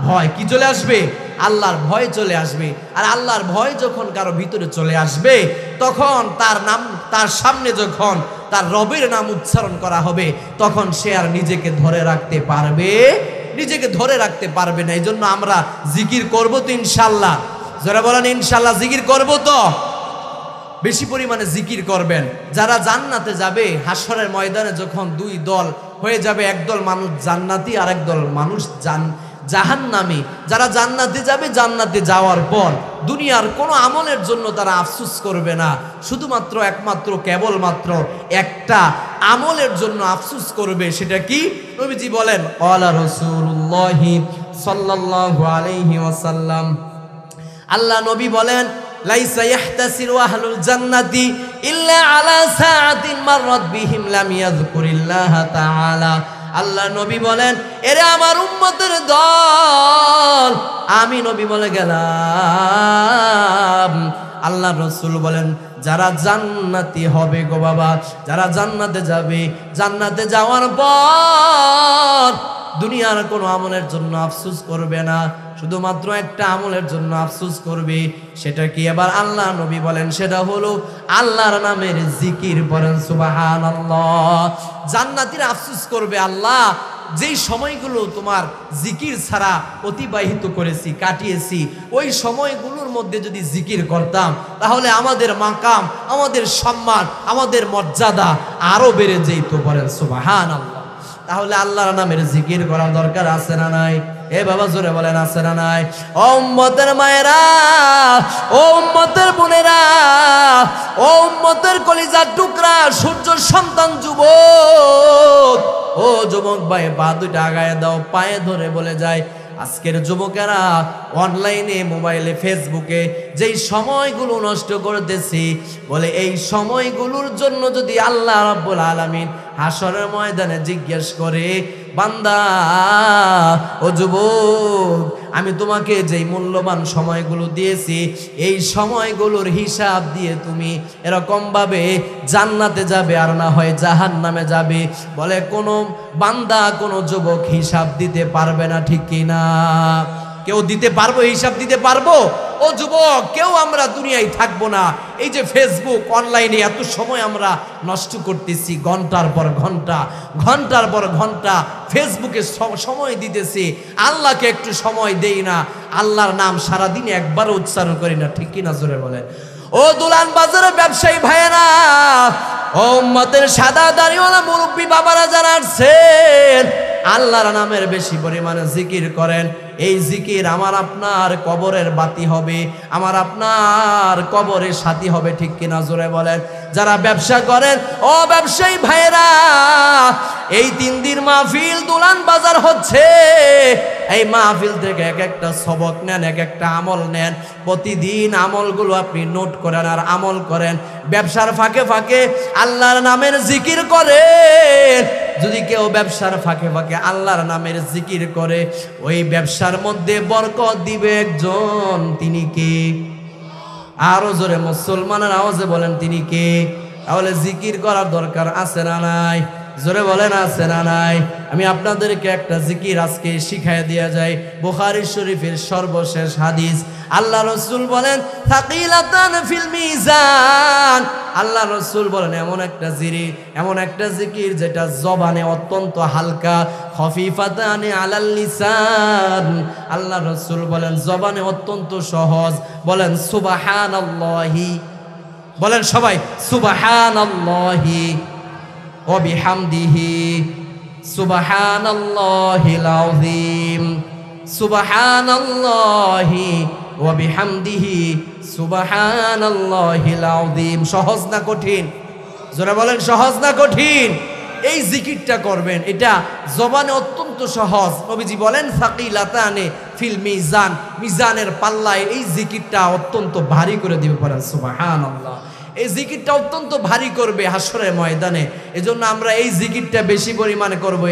ভয়। কি চলে আসবে? আল্লাহর ভয় চলে আসবে। আর আল্লাহর ভয় যখন কারো ভিতরে চলে আসবে তখন তার নাম, তার সামনে যখন তার রবের নাম উচ্চারণ করা হবে তখন সে আর নিজেকে ধরে রাখতে পারবে, নিজেকে ধরে রাখতে পারবে না। এই জন্য আমরা জিকির করব তো ইনশাল্লাহ। যারা বলেন ইনশাল্লাহ জিকির করব তো, বেশি পরিমাণে জিকির করবেন। যারা জান্নাতে যাবে, হাসরের ময়দানে যখন দুই দল হয়ে যাবে, একদল মানুষ জান্নাতি আর একদল মানুষ জাহান্নামী। যারা জান্নাতে যাবে, জান্নাতে যাওয়ার পর দুনিয়ার কোনো আমলের জন্য তারা আফসোস করবে না, শুধুমাত্র একমাত্র কেবলমাত্র একটা আমলের জন্য আফসোস করবে। সেটা কি? নবীজি বলেন, ক্বালা রাসূলুল্লাহি সাল্লাল্লাহু আলাইহি ওয়াসাল্লাম, আল্লাহ নবী বলেন, লাইসা ইয়াহতাসিরু আহলুল জান্নাতি ইল্লা আলা সাআতিন মাররাত বিহিম লাম ইয়াযকুরিল্লাহা তাআলা। আল্লাহ নবী বলেন, এরে আমার উম্মতের দল, আমি নবী বলে গেলাম, আল্লাহ রাসূল বলেন, যারা জান্নাতি হবে গো বাবা, যারা জান্নাতে যাবে, জান্নাতে যাওয়ার পর দুনিয়ার কোনো আমলের জন্য আফসোস করবে না, শুধুমাত্র একটা আমলের জন্য আফসোস করবে। সেটা কি? এবার আল্লাহ নবী বলেন, সেটা হলো আল্লাহর নামের জিকির। পড়েন সুবহানাল্লাহ। জান্নাতীরা আফসোস করবে, আল্লাহ, যেই সময়গুলো তোমার জিকির ছাড়া অতিবাহিত করেছি, কাটিয়েছি, ওই সময়গুলোর মধ্যে যদি জিকির করতাম তাহলে আমাদের মাকাম, আমাদের সম্মান, আমাদের মর্যাদা আরো বেড়ে যেত। পড়েন সুবহানাল্লাহ। তাহলে আল্লাহর নামের জিকির করা দরকার আছে না নাই? এ বাবা জোরে বলেন, আছে না নাই? ও উম্মতের মায়েরা, ও উম্মতের বোনেরা, ও উম্মতের কলিজার টুকরা, সূর্যের সন্তান যুবক, ও যুবক ভাই, পা দুইটা আগায় দাও, পায়ে ধরে বলে যায়, আজকের যুবকেরা অনলাইনে, মোবাইলে, ফেসবুকে যেই সময়গুলো নষ্ট করতেছি, বলে এই সময়গুলোর জন্য যদি আল্লাহ রাব্বুল আলামিন হাসরের ময়দানে জিজ্ঞেস করে, বান্দা, ও যুবক, আমি তোমাকে যেই মূল্যবান সময়গুলো দিয়েছি, এই সময়গুলোর হিসাব দিয়ে তুমি এরকম ভাবে জান্নাতে যাবে আর না হয় জাহান্নামে যাবে, বলে কোনো বান্দা, কোনো যুবক হিসাব দিতে পারবে না, ঠিক কি না? কেউ দিতে পারবো? হিসাব দিতে পারবো? ও যুবক, কেউ আমরা দুনিয়ায় থাকবো না। এই যে ফেসবুক, অনলাইনে এত সময় আমরা নষ্ট করতেছি, ঘন্টার পর ঘন্টা, ঘন্টার পর ঘন্টা ফেসবুকে সময় দিতেছি, আল্লাহকে একটু সময় দেই না, আল্লাহর নাম সারাদিন একবার উচ্চারণ করি না, ঠিক কিনা জোরে বলে? ও দুলান বাজারের ব্যবসায়ী ভাইয়েরা, ও উম্মতের সাদা দাড়িওয়ালা মুরব্বী বাবারা যারা আছেন, আল্লাহর নামের বেশি পরিমাণে জিকির করেন। এই জিকির আমার আপনার কবরের বাতি হবে, আমার আপনার কবরের সাথী হবে, ঠিক কিনা জোরে বলেন? যারা ব্যবসা করেন, ও ব্যবসায়ী ভাইয়েরা, এই 3 দিন মাহফিল দুলান বাজার হচ্ছে, এই মাহফিল থেকে এক একটা সবক নেন, এক একটা আমল নেন, প্রতিদিন আমলগুলো আপনি নোট করেন আর আমল করেন। ব্যবসার ফাঁকে ফাঁকে আল্লাহর নামের জিকির করেন। যদি কেউ ব্যবসার ফাঁকে ফাঁকে আল্লাহর নামের জিকির করে, ওই ব্যবসার মধ্যে বরকত দিবে একজন, তিনি কে? আরো জোরে মুসলমানের আওয়াজে বলেন, তিনি কে? তাহলে জিকির করার দরকার আছে না নাই? জোরে বলেন, আছে না নাই? আমি আপনাদেরকে একটা জিকির আজকে শিখাই দেয়া যায়। বুখারী শরীফের সর্বশেষ হাদিস, আল্লাহ রাসূল বলেন, থাকিলাতান ফিল মিজান। আল্লাহ রাসূল বলেন, এমন একটা জিকির যেটা জবানে অত্যন্ত হালকা, খফিফাতানি আলাল লিসান। আল্লাহ রাসূল বলেন জবানে অত্যন্ত সহজ। বলেন সুবহানাল্লাহি, বলেন সবাই সুবহানাল্লাহি ওয়া বিহামদিহি সুবহানাল্লাহিল আযীম, সুবহানাল্লাহি ওয়া বিহামদিহি সুবহানাল্লাহিল আযীম। সহজ না কঠিন? জোরে বলেন, সহজ না কঠিন? এই জিকিরটা করবেন, এটা জবানে অত্যন্ত অত্যন্ত সহজ। নবীজি বলেন সাকিলাতানে ফিল মিজান, মিজানের পাল্লায় এই জিকিরটা অত্যন্ত ভারী করে দিবে। পড়েন সুবহানাল্লাহ। এই জিকিরটা অত্যন্ত ভারী করবে হাসরের ময়দানে। এজন্য আমরা এই জিকিরটা বেশি পরিমাণে করব।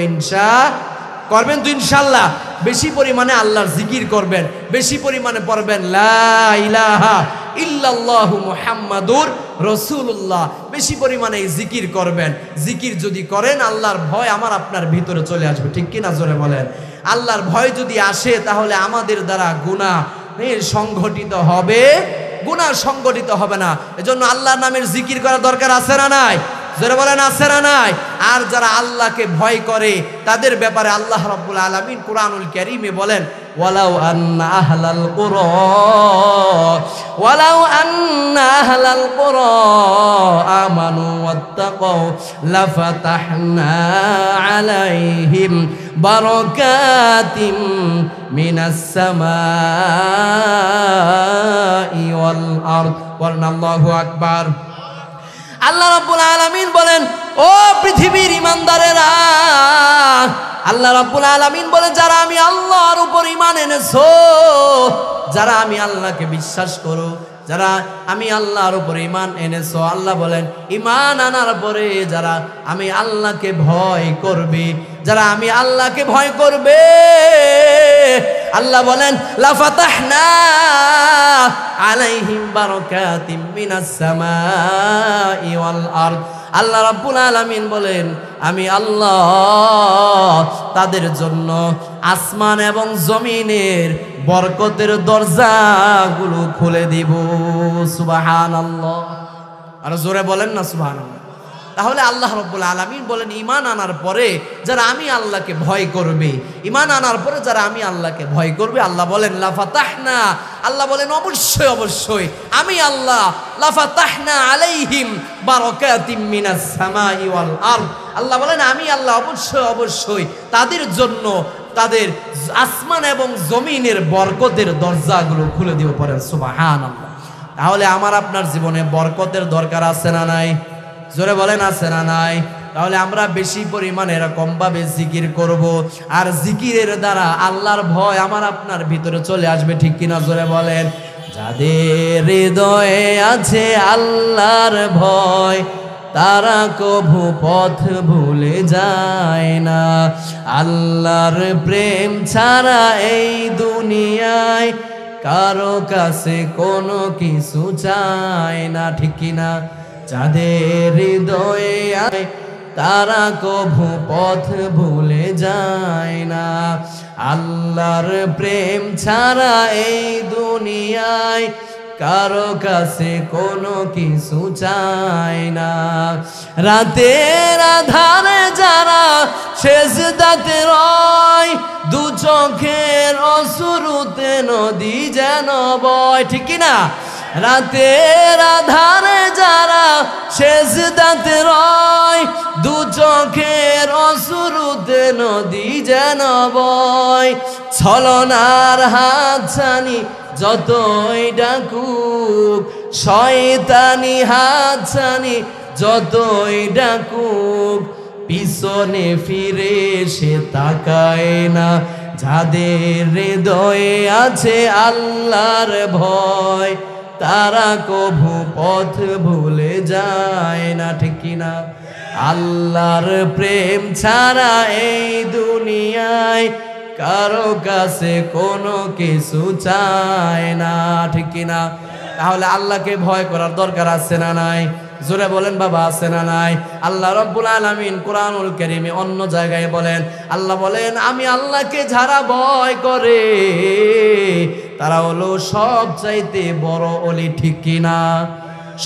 করবেন তো ইনশাআল্লাহ? বেশি পরিমাণে আল্লাহর জিকির করবেন, বেশি পরিমাণে পড়বেন লা ইলাহা ইল্লাল্লাহু মুহাম্মাদুর রাসূলুল্লাহ। বেশি পরিমাণে এই জিকির করবেন। জিকির যদি করেন আল্লাহর ভয় আমার আপনার ভিতরে চলে আসবে, ঠিক কি না? জোরে বলেন। আল্লাহর ভয় যদি আসে তাহলে আমাদের দ্বারা গুনাহ সংগঠিত হবে, গুনাহ সংগঠিত হবে না। এজন্য আল্লাহর নামের জিকির করা দরকার আছে না নাই? জোরে বলেন আছে না নাই? আর যারা আল্লাহকে ভয় করে তাদের ব্যাপারে আল্লাহ রাব্বুল আলামিন কুরআনুল কারীমে বলেন ওয়ালাউ আন্না আহলাল কুরা আমানু ওয়াত্তাকাউ লাফাতাহনা আলাইহিম বারাকাতিম মিনাস সামাই ওয়াল আরদ। আল্লাহু আকবার। আল্লাহ রাব্বুল আলামিন বলেন ও পৃথিবীর ঈমানদারেরা, আল্লাহ রাব্বুল আলামিন বলেন যারা আমি আল্লাহর উপর ঈমান এনেছো, যারা আমি আল্লাহকে বিশ্বাস করো, যারা আমি আল্লাহর উপর ঈমান এনেছো, আল্লাহ বলেন ঈমান আনার পরে যারা আমি আল্লাহকে ভয় করবে, যারা আমি আল্লাহকে ভয় করবে, আল্লাহ বলেন লাফাতাহনা আলাইহিম বারাকাতিম মিনাস সামাই ওয়াল আরদ। আল্লাহ রাব্বুল আলামিন বলেন আমি আল্লাহ তাদের জন্য আসমান এবং জমিনের বরকতের দরজাগুলো খুলে দিব। সুবহানাল্লাহ। আর জোরে বলেন না সুবহানাল্লাহ। তাহলে আল্লাহ রাব্বুল আলামিন বলেন ঈমান আনার পরে যারা আমি আল্লাহকে ভয় করবে, ঈমান আনার পরে যারা আমি আল্লাহকে ভয় করবে, আল্লাহ বলেন লাফাতাহনা, আল্লাহ বলেন অবশ্যই অবশ্যই আমি আল্লাহ লাফাতাহনা আলাইহিম বারাকাতিম মিনাস সামাই ওয়াল আরদ। আল্লাহ বলেন আমি আল্লাহ অবশ্যই অবশ্যই তাদের জন্য তাদের আসমান এবং জমিনের বরকতের দরজাগুলো খুলে দিব। পড়েন সুবহানাল্লাহ। তাহলে আমার আপনার জীবনে বরকতের দরকার আছে না নাই? জোরে বলেন আছে না নাই? তাহলে আমরা বেশি পরিমাণে এরকম ভাবে জিকির করব, আর জিকিরের দ্বারা আল্লাহর ভয় আমার আপনার ভিতরে চলে আসবে, ঠিক কিনা? জোরে বলেন। যাদের হৃদয়ে আছে আল্লাহর ভয় তারা কভু পথ ভুলে যায় না। আল্লাহর প্রেম ছাড়া এই দুনিয়ায় কারো কাছে কোনো কিছু চায় না, ঠিক কিনা? যাদের হৃদয়ে আয় তারা কভু পথ ভুলে যায় না। আল্লাহর প্রেম ছাড়া এই দুনিয়ায় কারো কাছে কোনো কিছু চায় না। রাতের আধারে যারা সেজদাতে রয়, দু চোখের অশ্রুতে নদী যেন বয়, ঠিক কিনা? রাতের আধারে যারা সেজদাতে রয়, দু চোখের অশ্রুতে নদী যেন বয়। ছলনার হাতছানি যতই ডাকুক, শয়তানি হাতছানি যতই ডাকুক, পিছনে ফিরে সে তাকায় না। যাদের হৃদয়ে আছে আল্লাহর ভয় তারা কভু পথ ভুলে যায় না, ঠিক কিনা? আল্লাহর প্রেম ছাড়া এই দুনিয়ায় কারো কাছে কোনো কিছু চায় না, ঠিক কিনা? তাহলে আল্লাহকে ভয় করার দরকার আছে না নাই? জোরে বলেন বাবা আছে না নাই? আল্লাহ রাব্বুল আলামিন কুরআনুল কারীমে অন্য জায়গায় বলেন, আল্লাহ বলেন আমি আল্লাহকে যারা ভয় করে তারা হলো সবচাইতে বড় ওলি, ঠিক কিনা?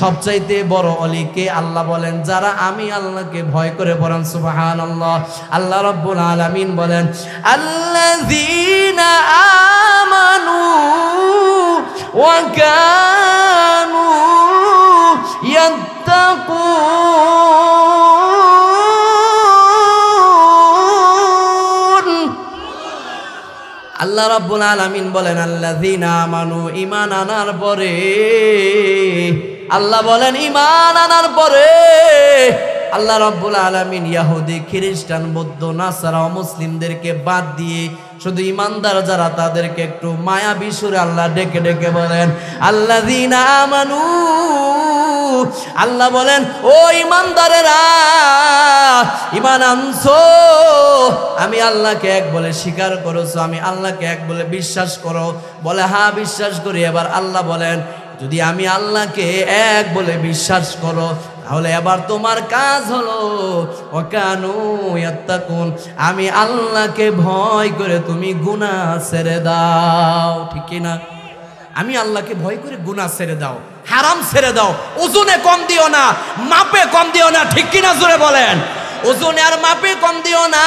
সবচাইতে বড় অলিকে আল্লাহ বলেন যারা আমি আল্লাহকে ভয় করে। বলেন সুবহানাল্লাহ। আল্লাহ রাব্বুল আলামিন বলেন আল্লাযীনা আমানু ওয়া কানু ইয়াত্তাকুন। আল্লাহ রাব্বুল আলামিন বলেন আল্লাযীনা আমানু, ঈমান আনার পরে, আল্লাহ বলেন ঈমান আনার পরে আল্লাহ রাব্বুল আলামিন ইহুদি খ্রিস্টান বৌদ্ধ নাসারা ও মুসলিমদেরকে বাদ দিয়ে শুধু ইমানদার যারা তাদেরকে একটু মায়াবী সুরে আল্লাহ ডেকে ডেকে বলেন আল্লাযীনা আমানু। আল্লাহ বলেন ও ইমানদারেরা, ইমান আনছো, আমি আল্লাহকে এক বলে স্বীকার করেছো, আমি আল্লাহকে এক বলে বিশ্বাস করো। বলে হ্যাঁ বিশ্বাস করি। এবার আল্লাহ বলেন যদি আমি আল্লাহকে এক বলে বিশ্বাস করো তাহলে এবার তোমার কাজ হলো ওয়াকানু ইয়াত্তাকুন, আমি আল্লাহকে ভয় করে তুমি গুনাহ ছেড়ে দাও। ঠিক কি না? আমি আল্লাহকে ভয় করে গুনাহ ছেড়ে দাও, হারাম ছেড়ে দাও, ওজনে কম দিও না, মাপে কম দিও না। ঠিক কি না? জোরে বলেন। ওজনে আর মাপে কম দিও না।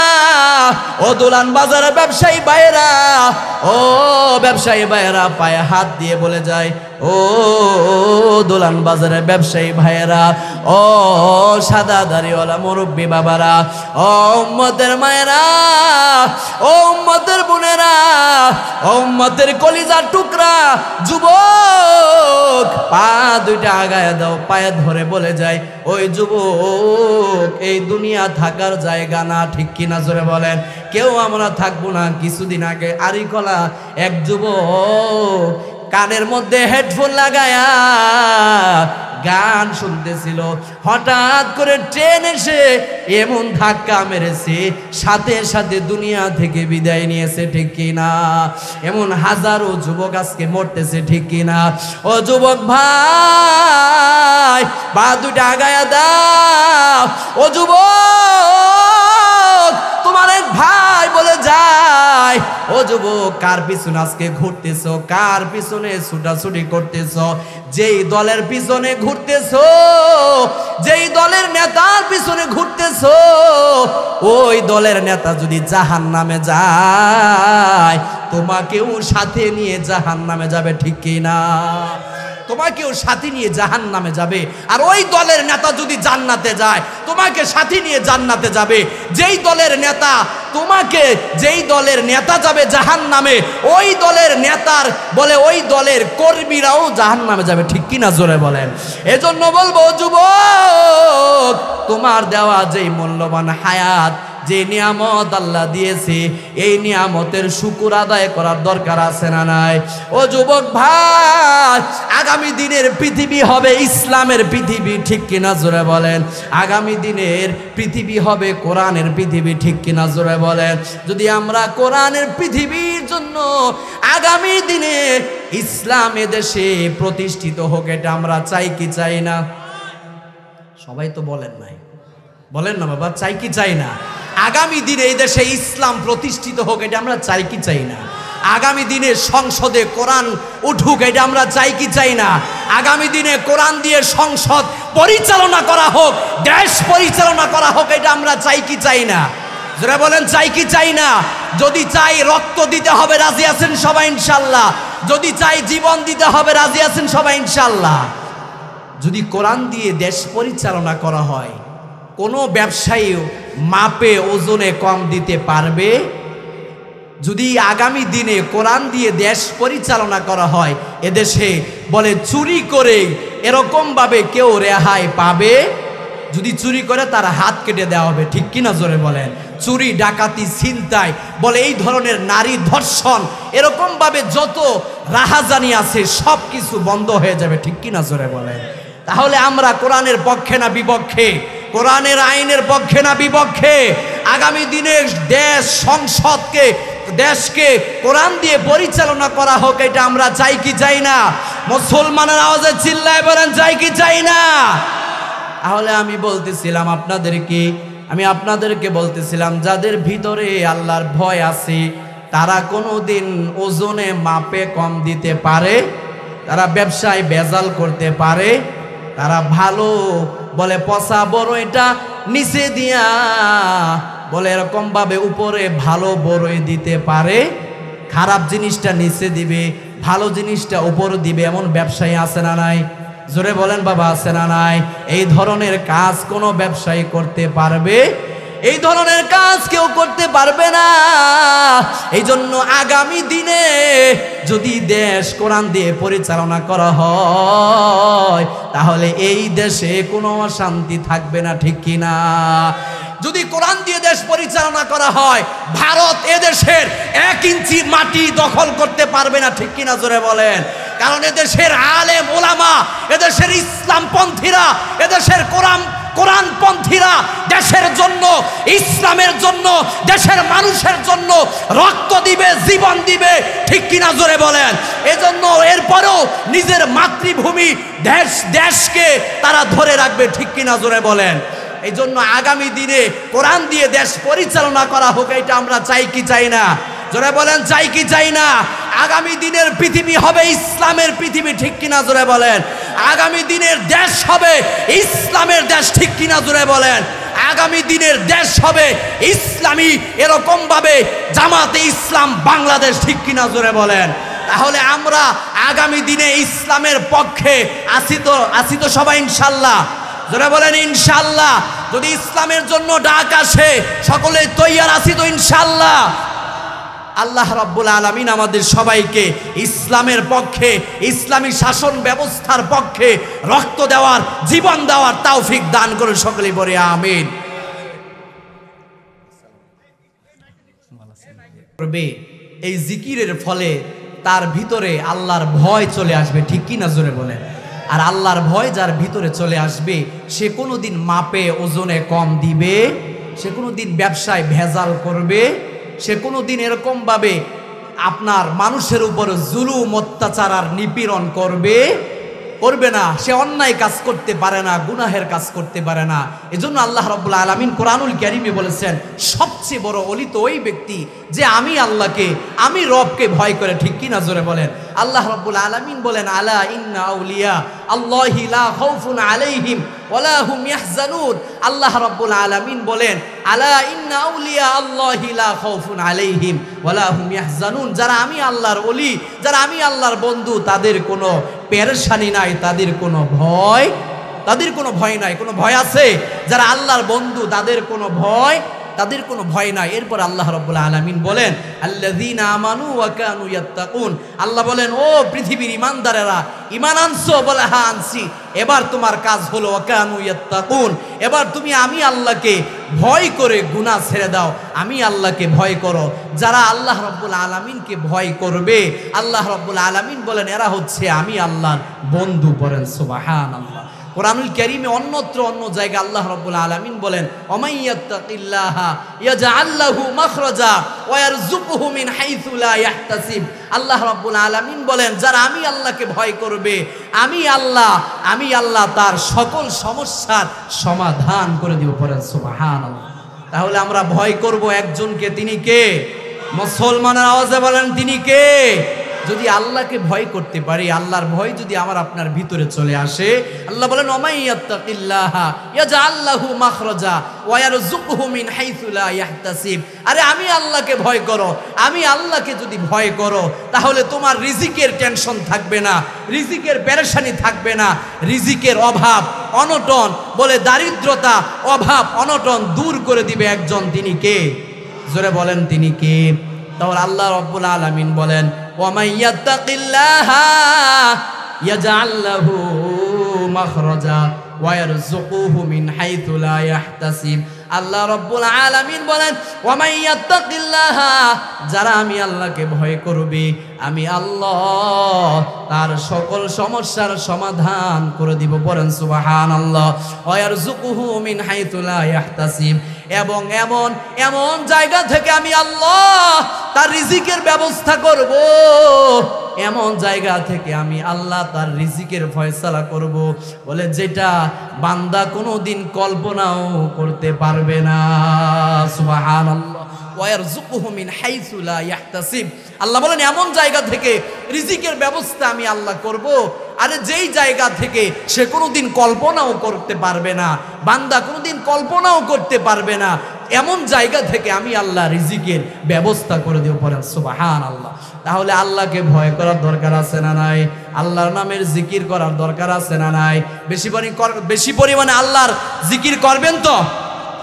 ও দোলান বাজারের ব্যবসায়ী ভাইরা, ও ব্যবসায়ী ভাইরা পায়ে হাত দিয়ে বলে যায়, ও দোলান বাজারের ব্যবসায়ী ভাইয়েরা, ও সাদা দাড়িওয়ালা মুরব্বী বাবারা, ও উম্মতের মায়েরা, ও উম্মতের বোনেরা, ও উম্মতের কলিজার টুকরা যুবক, পা দুইটা আগায় দাও, পায়ে ধরে বলে যায়, ওই যুবক এই দুনিয়া থাকার জায়গা না। ঠিক কিনা? জোরে বলেন। কেউ আমরা থাকবো না। কিছুদিন আগে আরিকলা এক যুবক কানের মধ্যে হেডফোন লাগায়া গান শুনতেছিল, হঠাৎ করে ট্রেন এসে এমন ধাক্কা মেরেছে সাথে সাথে দুনিয়া থেকে বিদায় নিয়েছে। ঠিক কিনা? এমন হাজারো যুবক আজকে মরতেছে। ঠিক কিনা? ও যুবক ভাই, পা দুইটা আগায়া দাও। ও যুবক, তোমার এক ভাই বলে যায়, ও যুবক কার পিছনে আজকে ঘুরতেছো, কার পিছনে ছুটাছুটি করতেছো, যেই দলের পিছনে ঘুরতেছো, যেই দলের নেতার পিছনে ঘুরতেছো, ওই দলের নেতা যদি জাহান্নামে যায় তোমাকেও সাথে নিয়ে জাহান্নামে যাবে। ঠিক কি না? তোমাকেও সাথে নিয়ে জাহান্নামে যাবে। আর ওই দলের নেতা যদি জান্নাতে যায় তোমাকে সাথে নিয়ে জান্নাতে যাবে। যেই দলের নেতা তোমাকে, যেই দলের নেতা যাবে জাহান্নামে, ওই দলের নেতার বলে ওই দলের কর্মীরাও জাহান্নামে যাবে। ঠিক কি না? জোরে বলেন। এজন্য বলবো যুবক, তোমার দেওয়া যেই মূল্যবান হায়াত, যে নিয়ামত আল্লাহ দিয়েছে, এই নিয়ামতের শুকর আদায় করার দরকার আছে না নাই? ও যুবক ভাই, আগামী দিনের পৃথিবী হবে ইসলামের পৃথিবী। ঠিক কিনা? জোরে বলেন। আগামী দিনের পৃথিবী হবে কোরআনের পৃথিবী। ঠিক কিনা? জোরে বলেন। যদি আমরা কোরআনের পৃথিবীর জন্য আগামী দিনে ইসলাম এদেশে প্রতিষ্ঠিত হোক, এটা আমরা চাই কি চাই না? সবাই তো বলেন নাই, বলেন না বাবা, চাই কি চাই না? আগামী দিনে এই দেশে ইসলাম প্রতিষ্ঠিত হোক, এটা আমরা চাই কি চাই না? আগামী দিনে সংসদে কোরআন উঠুক, এটা আমরা চাই কি চাই না? আগামী দিনে কোরআন দিয়ে সংসদ পরিচালনা করা হোক, দেশ পরিচালনা করা হোক, এটা আমরা চাই কি চাই না? যারা বলেন চাই কি চাই না? যদি চাই রক্ত দিতে হবে, রাজি আছেন সবাই ইনশাল্লাহ? যদি চাই জীবন দিতে হবে, রাজি আছেন সবাই ইনশাল্লাহ? যদি কোরআন দিয়ে দেশ পরিচালনা করা হয়, কোনো ব্যবসায়ী মাপে ওজনে কম দিতে পারবে? যদি আগামী দিনে কোরআন দিয়ে দেশ পরিচালনা করা হয়, এদেশে বলে চুরি করে এরকম ভাবে কেউ রেহাই পাবে? যদি চুরি করে তার হাত কেটে দেওয়া হবে। ঠিক কিনা? জোরে বলেন। চুরি, ডাকাতি, ছিনতাই, বলে এই ধরনের নারী ধর্ষণ, এরকম ভাবে যত রাহাজানি আছে সব কিছু বন্ধ হয়ে যাবে। ঠিক কিনা? জোরে বলেন। তাহলে আমরা কোরআনের পক্ষে না বিপক্ষে? কোরআনের আইনের পক্ষে না বিপক্ষে? আগামী দিনে দেশ, সংসদকে, দেশকে কোরআন দিয়ে পরিচালনা করা হোক, এটা আমরা চাই কি চাই না? মুসলমানের আওয়াজে চিল্লায় বলেন চাই কি চাই না? তাহলে আমি বলতেছিলাম আপনাদেরকে বলতেছিলাম, যাদের ভিতরে আল্লাহর ভয় আছে তারা কোনোদিন ওজনে মাপে কম দিতে পারে, তারা ব্যবসায় ভেজাল করতে পারে, তারা ভালো বলে পচা বড় এটা নিচে দিয়া বলে এরকম ভাবে উপরে ভালো বড়ই দিতে পারে, খারাপ জিনিসটা নিচে দিবে, ভালো জিনিসটা উপরে দিবে, এমন ব্যবসায়ী আছে না নাই? জোরে বলেন বাবা, আছে না নাই? এই ধরনের কাজ কোনো ব্যবসায়ী করতে পারবে? এই ধরনের কাজ কেউ করতে পারবে না। এই জন্য আগামী দিনে যদি দেশ কোরআন দিয়ে পরিচালনা করা হয় তাহলে এই দেশে কোনো অশান্তি থাকবে না, ঠিক কিনা? যদি কোরআন দিয়ে দেশ পরিচালনা করা হয়, ভারত এদেশের 1 ইঞ্চি মাটি দখল করতে পারবে না, ঠিক কিনা? জোরে বলেন। কারণ এদেশের আলেম ওলামা, এদেশের ইসলামপন্থীরা, এদেশের কোরআনপন্থীরা দেশের জন্য, ইসলামের জন্য, দেশের মানুষের জন্য রক্ত দিবে, জীবন দিবে, ঠিক কিনা? জোরে বলেন। এজন্য এরপরেও নিজের মাতৃভূমি দেশকে তারা ধরে রাখবে, ঠিক কিনা? জোরে বলেন। এই জন্য আগামী দিনে কোরআন দিয়ে দেশ পরিচালনা করা হোক, এটা আমরা চাই কি চাই না? জোরে বলেন, চাই কি চাই না? আগামী দিনের পৃথিবী হবে ইসলামের পৃথিবী, ঠিক কিনা? জোরে বলেন। আগামী দিনের দেশ হবে ইসলামের দেশ, ঠিক কিনা? জোরে বলেন। আগামী দিনের দেশ হবে ইসলামী, এরকম ভাবে জামাতে ইসলাম বাংলাদেশ, ঠিক কিনা? জোরে বলেন। তাহলে আমরা আগামী দিনে ইসলামের পক্ষে আছি তো সবাই ইনশাল্লাহ? জোরে বলেন ইনশাল্লাহ। যদি ইসলামের জন্য ডাক আসে সকলে তৈয়ার আছি তো ইনশাল্লাহ? আল্লাহ রাব্বুল আলামিন আমাদের সবাইকে ইসলামের পক্ষে, ইসলামী শাসন ব্যবস্থার পক্ষে রক্ত দেওয়ার, জীবন দেওয়ার তৌফিক দান করে, সকলেই বলে আমিন। এই জিকিরের ফলে তার ভিতরে আল্লাহর ভয় চলে আসবে, ঠিক কিনা? জোরে বলেন। আর আল্লাহর ভয় যার ভিতরে চলে আসবে সে কোনোদিন মাপে ওজনে কম দিবে, সে কোনোদিন ব্যবসায় ভেজাল করবে, সে কোনোদিন এরকমভাবে আপনার মানুষের উপর জুলুম অত্যাচার আর নিপীড়ন করবে না। সে অন্যায় কাজ করতে পারে না, গুনাহের কাজ করতে পারে না। এজন্য আল্লাহ রাব্বুল আলামিন কোরআনুল কারীমে বলেছেন সবচেয়ে বড় ওলি তো ওই ব্যক্তি যে আমি আল্লাহকে, আমি রবকে ভয় করে, ঠিক কিনা? জোরে বলেন। আল্লাহ রাব্বুল আলামিন বলেন আলা ইন্না আউলিয়া আল্লাহি লা খাউফুন আলাইহিম ওয়ালা হুম ইয়াহজানুন। আল্লাহ রাব্বুল আলামিন বলেন আলা ইন্না আউলিয়া আল্লাহি লা খাউফুন আলাইহিম ওয়ালা হুম ইয়াহজানুন। যারা আমি আল্লাহর ওলি, যারা আমি আল্লাহর বন্ধু, তাদের কোনো পেরেশানি নাই, তাদের কোনো ভয় নাই। কোনো ভয় আছে? যারা আল্লাহর বন্ধু তাদের কোনো ভয় নাই। এরপর আল্লাহ রাব্বুল আলামিন বলেন আল্লাযীনা আমানু ওয়া কানু ইয়াত্তাকুন। আল্লাহ বলেন ও পৃথিবীর ঈমানদারেরা, ঈমান আনছো? বলে হ্যাঁ আনছি। এবার তোমার কাজ হলো ওয়া কানু ইয়াত্তাকুন, এবার তুমি আমি আল্লাহকে ভয় করে গুনাহ ছেড়ে দাও, আমি আল্লাহকে ভয় করো। যারা আল্লাহ রাব্বুল আলামিনকে ভয় করবে, আল্লাহ রাব্বুল আলামিন বলেন এরা হচ্ছে আমি আল্লাহর বন্ধু। পড়েন সুবহানাল্লাহ। কোরআনুল কারীমে অন্যত্র অন্য জায়গায় আল্লাহ রাব্বুল আলামিন বলেন ওমাইয়াত্তাকিল্লাহা ইয়াজআল লাহু মাখরাজা ওয়া ইয়ারযুকুহু মিন হাইসু লা ইয়াহতাসিব। আল্লাহ রাব্বুল আলামিন বলেন যারা আমি আল্লাহকে ভয় করবে, আমি আল্লাহ তার সকল সমস্যার সমাধান করে দিব। পড়েন সুবহানাল্লাহ। তাহলে আমরা ভয় করব একজনকে, তিনি কে? মুসলমানের আওয়াজে বলেন তিনি কে? যদি আল্লাহকে ভয় করতে পারি, আল্লাহর ভয় যদি আমার আপনার ভিতরে চলে আসে, আল্লাহ বলেন ওমাইয়াত্তাকিল্লাহা ইয়াজআল লাহু মাখরাজা ওয়া ইয়ারযুকুহু মিন হাইসু লা ইয়াহতাসিব। আরে আমি আল্লাহকে ভয় করো, আমি আল্লাহকে যদি ভয় করো তাহলে তোমার রিজিকের টেনশন থাকবে না, রিজিকের পেরেশানি থাকবে না, রিজিকের অভাব অনটন, বলে দারিদ্রতা, অভাব অনটন দূর করে দিবে একজন। তিনি কে? জোরে বলেন তিনি কে? তাহলে আল্লাহ রাব্বুল আলামিন বলেন ওয়ামাইয়াত্তাকিল্লাহা ইয়াজআল লাহু মাখরাজা ওয়া ইয়ারযুকুহু মিন হাইসু লা ইয়াহতাসিব। আল্লাহ রাব্বুল আলামিন বলেন ওয়ামাইয়াত্তাকিল্লাহা, যারা আমি আল্লাহকে ভয় করবে, আমি আল্লাহ তার সকল সমস্যার সমাধান করে দিব। পড়েন সুবহানাল্লাহ। ওয়া ইয়ারযুকুহু মিন হাইসু লা ইয়াহতাসিব। এবং এমন জায়গা থেকে আমি আল্লাহ তার রিজিকের ব্যবস্থা করব, এমন জায়গা থেকে আমি আল্লাহ তার রিজিকের ফয়সালা করব, বলে যেটা বান্দা কোনোদিন কল্পনাও করতে পারবে না। সুবহানাল্লাহ। ওয়া ইয়ারযুকুহু মিন হাইসু লা ইয়াহতাসিব। আল্লাহ বলেন এমন জায়গা থেকে রিজিকের ব্যবস্থা আমি আল্লাহ করব, আরে যেই জায়গা থেকে সে কোনোদিন কল্পনাও করতে পারবে না, বান্দা কোনোদিন কল্পনাও করতে পারবে না, এমন জায়গা থেকে আমি আল্লাহ রিজিকের ব্যবস্থা করে দেব। পড়েন সুবহানাল্লাহ। তাহলে আল্লাহকে ভয় করার দরকার আছে না নাই? আল্লাহর নামের জিকির করার দরকার আছে না নাই? বেশি পরিমাণে আল্লাহর জিকির করবেন তো?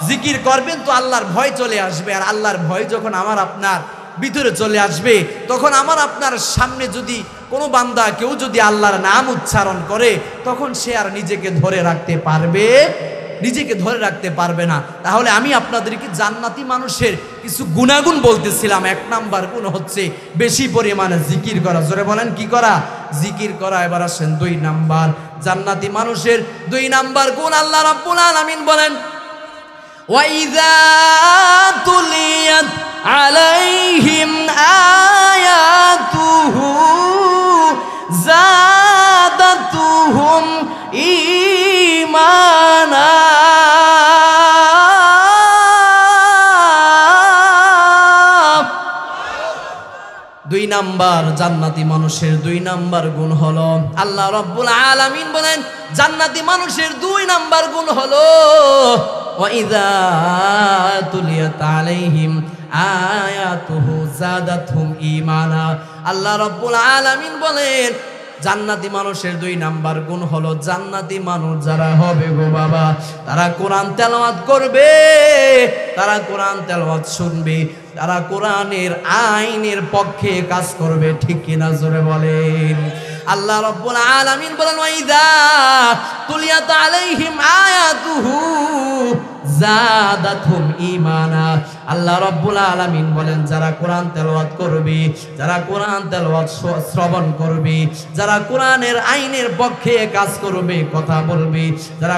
জিকির করবেন তো আল্লাহর ভয় চলে আসবে। আর আল্লাহর ভয় যখন আমার আপনার ভিতরে চলে আসবে, তখন আমার আপনার সামনে যদি কোনো বান্দা কেউ যদি আল্লাহর নাম উচ্চারণ করে, তখন সে আর নিজেকে ধরে রাখতে পারবে না। তাহলে আমি আপনাদেরকে জান্নাতি মানুষের কিছু গুণাগুণ বলতেছিলাম। 1 নাম্বার গুণ হচ্ছে বেশি পরিমাণে জিকির করা। জোরে বলেন কি করা? জিকির করা। এবার আসেন 2 নাম্বার, জান্নাতি মানুষের 2 নাম্বার গুণ আল্লাহ রাব্বুল আলামিন বলেন, ওয়াইযা তুলিয়াত আলাইহিম আয়াতুহু যাদাতুহুম ঈমানা। 2 নাম্বার জান্নাতি মানুষের 2 নাম্বার গুণ হলো, আল্লাহ রাব্বুল আলামিন বলেন জান্নাতি মানুষের 2 নাম্বার গুণ হলো ওয়াইযা তুলিয়াত আলাইহিম আয়াতুহু যাদাতহুম ঈমানা। আল্লাহ রাব্বুল আলামিন বলেন জান্নাতি মানুষের 2 নাম্বার গুণ হলো, জান্নাতি মানুষ যারা হবে গো বাবা, তারা কোরআন তেলাওয়াত করবে, তারা কোরআন তেলাওয়াত শুনবে, তারা কোরআনের আইনের পক্ষে কাজ করবে। ঠিক কিনা? জোরে বলেন। আল্লাহ রাব্বুল আলামিন বলেন ওয়াইযা তুলিয়াত আলাইহিম আয়াতুহু যাদাতহুম ঈমানা। আল্লাহ রাব্বুল আলামিন বলেন যারা কোরআন তেলাওয়াত করবে, যারা কোরআন তেলাওয়াত শ্রবণ করবে, যারা কোরআনের আইনের পক্ষে কাজ করবে, কথা বলবে, যারা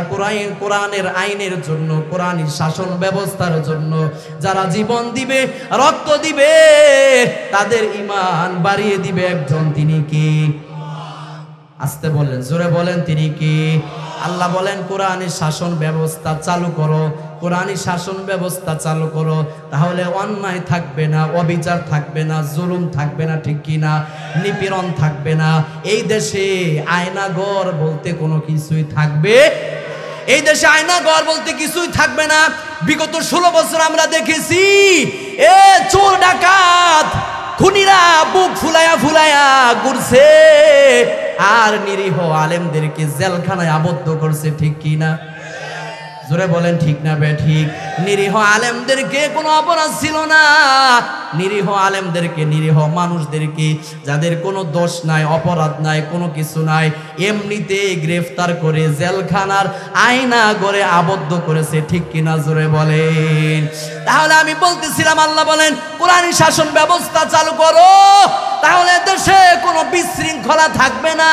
কোরআনের আইনের জন্য, কোরআনী শাসন ব্যবস্থার জন্য যারা জীবন দিবে, রক্ত দিবে, তাদের ঈমান বাড়িয়ে দিবে একজন, তিনি কি? আসতে বলেন, জোরে বলেন, তিনি কি? আল্লাহ বলেন কোরআনী শাসন ব্যবস্থা চালু করো, কোরআনী শাসন ব্যবস্থা চালু করো, তাহলে অন্যায় থাকবে না, অবিচার থাকবে না, জুলুম থাকবে না, ঠিক কিনা? নিপীড়ন থাকবে না। এই দেশে আয়নাঘর বলতে কোনো কিছুই থাকবে, এই দেশে আয়নাঘর বলতে কিছুই থাকবে না। বিগত 16 বছর আমরা দেখেছি চোর ডাকাত খুনিরা বুক ফুলায়া ফুলায়া ঘুরছে আর নিরীহ আলেমদেরকে জেলখানায় আবদ্ধ করছে। ঠিক কি না? জোরে বলেন ঠিক না বে ঠিক? নিরীহ আলেমদেরকে কোনো অপরাধ ছিল না, নিরীহ আলেমদেরকে, নিরীহ মানুষদেরকে যাদের কোনো দোষ নাই, অপরাধ নাই, কোনো কিছু নাই, এমনিতে গ্রেফতার করে জেলখানার আয়না ঘরে আবদ্ধ করেছে। ঠিক কিনা? জোরে বলেন। তাহলে আমি বলতেছিলাম আল্লাহ বলেন কোরআনী শাসন ব্যবস্থা চালু করো, তাহলে দেশে কোনো বিশৃঙ্খলা থাকবে না,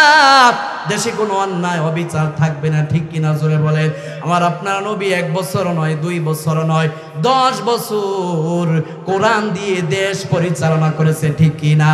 দেশে কোনো অন্যায় অবিচার থাকবে না। ঠিক কিনা? জোরে বলেন। আমার আপনার নবী 1 বছর নয়, 2 বছর নয়, 10 বছর কোরআন দিয়ে দেশ পরিচালনা করেছে। ঠিক কিনা?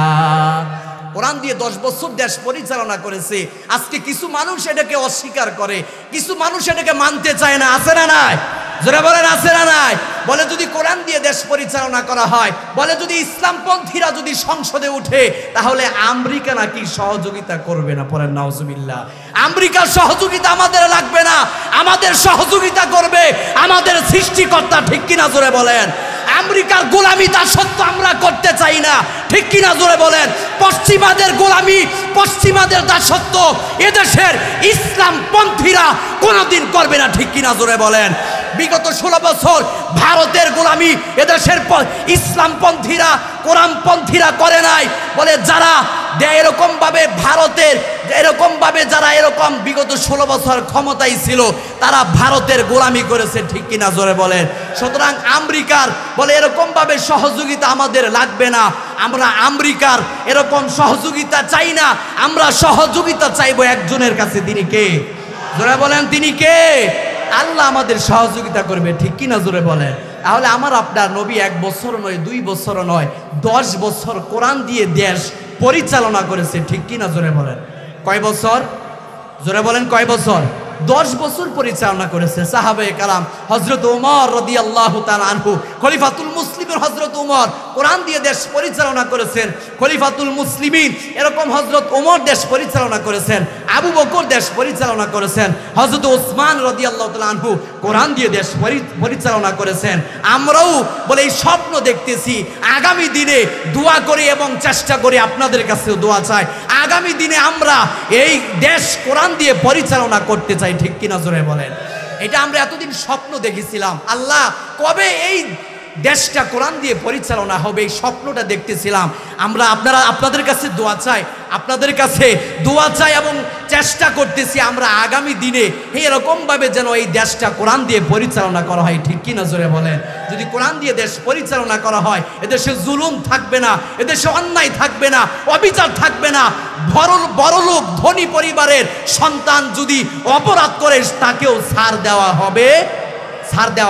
কোরআন দিয়ে 10 বছর দেশ পরিচালনা করেছে। আজকে কিছু মানুষ এটাকে অস্বীকার করে, কিছু মানুষ এটাকে মানতে চায় না। আছে না নাই? জোরে বলেন, আছে না নাই? বলে যদি কোরআন দিয়ে দেশ পরিচালনা করা হয়, বলে যদি ইসলামপন্থীরা যদি সংসদে উঠে, তাহলে আমেরিকা নাকি সহযোগিতা করবে না। পড়েন নাউজুবিল্লাহ। আমেরিকার সহযোগিতা আমাদের লাগবে না, আমাদের সহযোগিতা করবে আমাদের সৃষ্টিকর্তা। ঠিক কিনা? জোরে বলেন। আমেরিকার গোলামি দাসত্ব আমরা করতে চাই না। ঠিক কিনা? জোরে বলেন। পশ্চিমাদের গোলামি, পশ্চিমাদের দাসত্ব এদেশের ইসলামপন্থীরা কোনোদিন করবে না। ঠিক কিনা? জোরে বলেন। বিগত 16 বছর ভারতের গোলামি এদেশের ইসলামপন্থীরা, কোরআনপন্থীরা করে নাই। বলে যারা এরকম ভাবে ভারতের, এরকম ভাবে যারা এরকম বিগত 16 বছর ক্ষমতায় ছিল, তারা ভারতের গোলামি করেছে। ঠিক কিনা? জোরে বলেন। সুতরাং আমেরিকার বলে এরকম ভাবে সহযোগিতা আমাদের লাগবে না, আমরা আমেরিকার এরকম সহযোগিতা চাই না, আমরা সহযোগিতা চাইবো একজনের কাছে। তিনি কে? জোরে বলেন, তিনি কে? আল্লাহ আমাদের সহযোগিতা করবে। ঠিক কিনা? জোরে বলেন। তাহলে আমার আপনার নবী 1 বছর নয়, 2 বছর নয়, 10 বছর কোরআন দিয়ে দেশ পরিচালনা করেছে। ঠিক কিনা? জোরে বলেন। কয় বছর? জোরে বলেন, কয় বছর? 10 বছর পরিচালনা করেছে। সাহাবায়ে কারাম, হযরত ওমর রাদিয়াল্লাহু তাআলা আনহু, খলিফাতুল মুসলিমিন হযরত ওমর কোরআন দিয়ে দেশ পরিচালনা করেছেন। খলিফাতুল মুসলিমিন এরকম হযরত ওমর দেশ পরিচালনা করেছেন, আবু বকর দেশ পরিচালনা করেছেন, হযরত ওসমান রাদিয়াল্লাহু তাআলা আনহু কোরআন দিয়ে দেশ পরিচালনা করেছেন। আমরাও বলে এই স্বপ্ন দেখতেছি, আগামী দিনে দোয়া করি এবং চেষ্টা করি, আপনাদের কাছেও দোয়া চাই, আগামী দিনে আমরা এই দেশ কোরআন দিয়ে পরিচালনা করতে চাই। ঠিক কিনা? জোরে বলেন। এটা আমরা এতদিন স্বপ্ন দেখেছিলাম, আল্লাহ কবে এই দেশটা কোরআন দিয়ে পরিচালনা হবে, এই স্বপ্নটা দেখতেছিলাম আমরা। আপনাদের কাছে দোয়া চাই, আপনাদের কাছে দোয়া চাই এবং চেষ্টা করতেছি আমরা আগামী দিনে এরকমভাবে যেন এই দেশটা কোরআন দিয়ে পরিচালনা করা হয়। ঠিক কি না জোরে বলেন? যদি কোরআন দিয়ে দেশ পরিচালনা করা হয়, এদেশে জুলুম থাকবে না, এদেশে অন্যায় থাকবে না, অবিচার থাকবে না। বড়লোক ধনী পরিবারের সন্তান যদি অপরাধ করে তাকেও ছাড় দেওয়া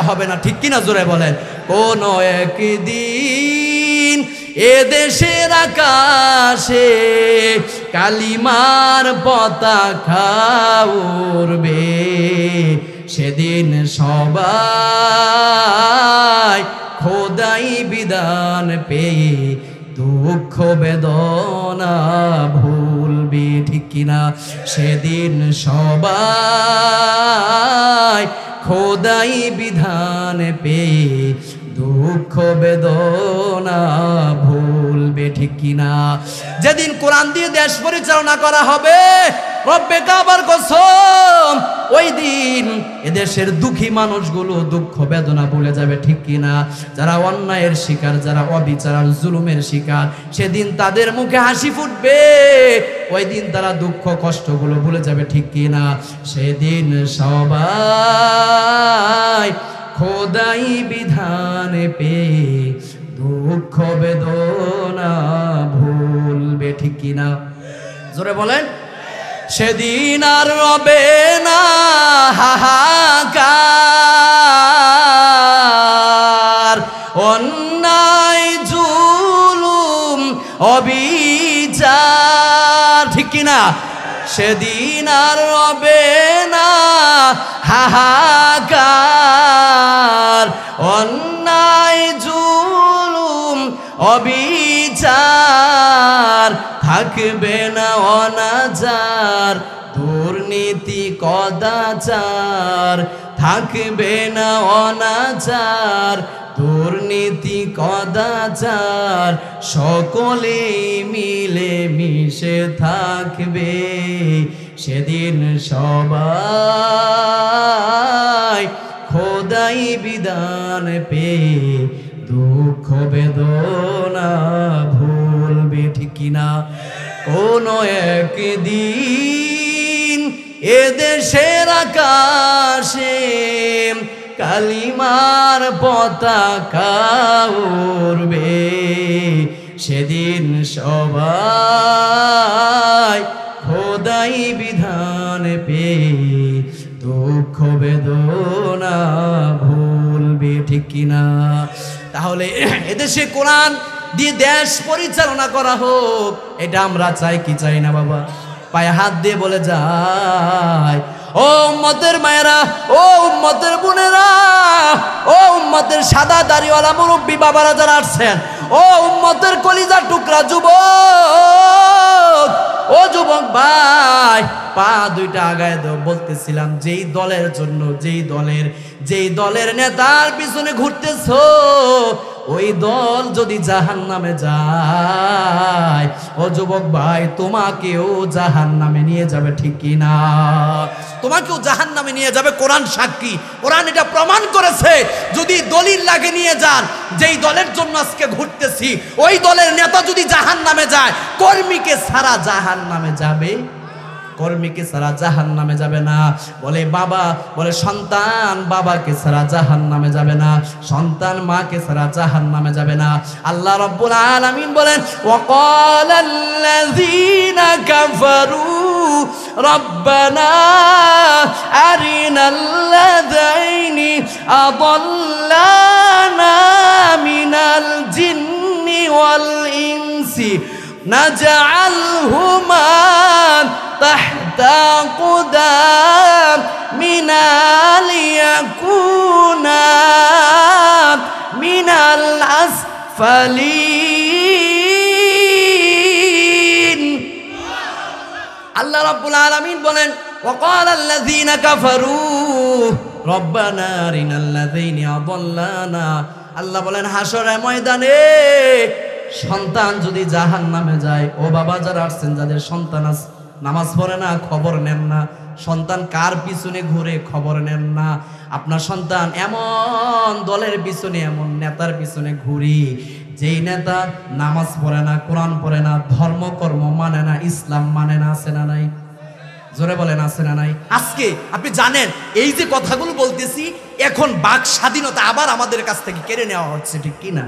হবে না। ঠিক কি না জোরে বলেন? কোন একদিন এদেশের আকাশে কালিমার পতাকা উড়বে, সেদিন সবাই খোদাই বিধান পেয়ে দুঃখ বেদনা ভুলবে। ঠিক কিনা? সেদিন সবাই খোদাই বিধান পেয়ে দুঃখ বেদনা ভুলবে। ঠিক কিনা? যেদিন কোরআন দিয়ে দেশ পরিচালনা করা হবে, রব্বে কাবার কসম, ওই দিন এদেশের দুঃখী মানুষগুলো দুঃখ বেদনা ভুলে যাবে। ঠিক কিনা? যারা অন্যায়ের শিকার, যারা অবিচার আর জুলুমের শিকার, সেদিন তাদের মুখে হাসি ফুটবে। ওই দিন তারা দুঃখ কষ্টগুলো ভুলে যাবে। ঠিক কিনা? সেদিন সবাই খোদাই বিধান পেয়ে দুঃখ বেদনা ভুলবে। ঠিক কিনা? জোরে বলেন। সেদিন আর রবে না হাহাকার, অন্যায় জুলুম অবিচার। ঠিক কিনা? সেদিন আর রবে না হাহাকার, অন্যায় জুলুম অবিচার, থাকবে না অনাচার দুর্নীতি কদাচার, থাকবে না অনাচার দুর্নীতি কদাচার, সকলে মিলে মিশে থাকবে। সেদিন সবাই খোদাই বিধান পেয়ে দুঃখ বেদনা ভুলবে। ঠিক কিনা? কোন একদিন এদেশের আকাশে কালিমার পতাকা উড়বে, সেদিন সবাই খোদাই বিধান পেয়ে দুঃখ বেদনা ভুলবে। ঠিক কিনা? তাহলে এদেশে কোরআন দিয়ে দেশ পরিচালনা করা হোক, এটা আমরা চাই কি চাই না? বাবা পায়ে হাত দিয়ে বলে যায়, ও উম্মতের মায়েরা, ও উম্মতের বোনেরা, ও উম্মতের সাদা দাড়িওয়ালা মুরব্বী বাবারা যারা আসছেন, ও উম্মতের কলিজার টুকরা যুবক, ও যুবক ভাই, পা দুইটা আগায় দাও। বলতেছিলাম যেই দলের জন্য, যেই দলের নেতার পিছনে ঘুরতেছো, ওই দল যদি জাহান্নামে যায়, ও যুবক ভাই, তোমাকেও জাহান্নামে নিয়ে যাবে। ঠিক কিনা? তোমাকেও জাহান্নামে নিয়ে যাবে। কোরআন সাক্ষী, কোরআন এটা প্রমাণ করেছে। যদি দলিল লাগে নিয়ে যান, যেই দলের জন্য আজকে ঘুরতেছি, ওই দলের নেতা যদি জাহান্নামে যায়, কর্মীকে ছাড়া জাহান্নামে যাবে? কর্মীকে ছাড়া জাহান্নামে যাবে না। বলে বাবা, বলে সন্তান বাবাকে ছাড়া জাহান্নামে যাবে না, সন্তান মাকে ছাড়া জাহান্নামে যাবে না। আল্লাহ রাব্বুল আলামিন বলেন, ওয়াকালাল্লাযীনা কাফারু রাব্বানা আরিনাল্লাযাইনি আদাল্লানা মিনাল জিন্নি ওয়াল ইনসি নাজআলহুমা তাহতা কুদামিনা লিয়াকুনা মিনাল আসফালিন। আল্লাহ রাব্বুল আলামিন বলেন, ওয়াকালাল্লাযীনা কাফারু রব্বানা আরিনাল্লাযীনি আদাল্লানা। আল্লাহ বলেন, হাসরের ময়দানে সন্তান যদি জাহান্নামে যায়, ও বাবা যারা আসছেন, যাদের সন্তান আছে, নামাজ পড়ে না, খবর নেন না, সন্তান কার পিছনে ঘুরে খবর নেন না। আপনার সন্তান এমন দলের পিছনে, এমন নেতার পিছনে ঘুরি, যেই নেতা নামাজ পড়ে না, কোরআন পড়ে না, ধর্মকর্ম মানে না, ইসলাম মানে না। আছে না নাই? জোরে বলেন আছে না নাই? আজকে আপনি জানেন এই যে কথাগুলো বলতেছি, এখন বাক স্বাধীনতা আবার আমাদের কাছ থেকে কেড়ে নেওয়া হচ্ছে, ঠিক কি না?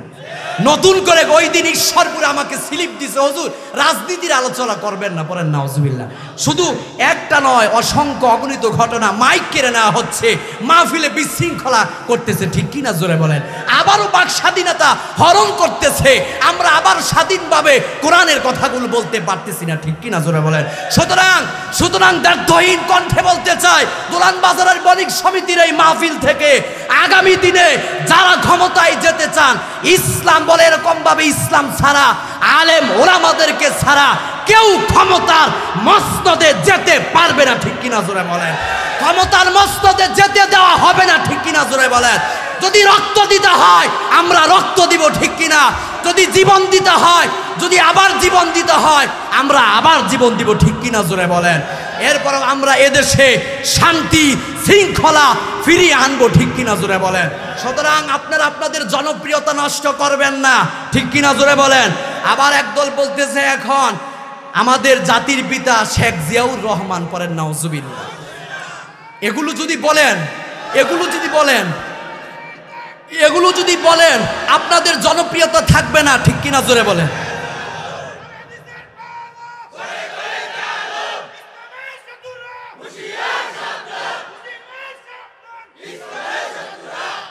নতুন করে ওই দিন ঈশ্বরপুরে আমাকে স্লিপ দিছে, হুজুর রাজনীতির আলোচনা করবেন না, পড়েন নাউজুবিল্লাহ। শুধু একটা নয়, অসংখ্য অগণিত ঘটনা মাইক কেড়ে নেওয়া হচ্ছে, মাহফিলে বিশৃঙ্খলা করতেছে, ঠিক কি না? জোরে বলেন। আবারও বাক স্বাধীনতা হরণ করতেছে, আমরা আবার স্বাধীনভাবে কোরআনের কথাগুলো বলতে পারতেছি না, ঠিক কি না? জোরে বলেন। সুতরাং দ্ব্যর্থহীন কণ্ঠে বলতে চাই, দোলান বাজারের বণিক সমিতির এই মাহফিল থেকে আগামী দিনে যারা ক্ষমতায় যেতে চান, ইসলাম বলে এরকম ভাবে ইসলাম ছাড়া, আলেম ওলামাদেরকে ছাড়া কেউ ক্ষমতার মসনদে যেতে পারবে না, ঠিক কিনা? জোরে বলেন। ক্ষমতার মসনদে যেতে দেওয়া হবে না, ঠিক কিনা? জোরে বলেন। যদি রক্ত দিতে হয় আমরা রক্ত দিব, ঠিক কিনা? যদি জীবন দিতে হয়, যদি আবার জীবন দিতে হয় আমরা আবার জীবন দিব, ঠিক কিনা? জোরে বলেন। এরপর আমরা এদেশে শান্তি শৃঙ্খলা ফিরিয়ে আনবো, ঠিক কিনা? জোরে বলেন। সুতরাং আপনারা আপনাদের জনপ্রিয়তা নষ্ট করবেন না, ঠিক কিনা? জোরে বলেন। আবার একদল বলতেছে এখন আমাদের জাতির পিতা শেখ জিয়াউর রহমান, পড়েন নাউজুবিল্লাহ। এগুলো যদি বলেন আপনাদের জনপ্রিয়তা থাকবে না, ঠিক কিনা? জোরে বলেন।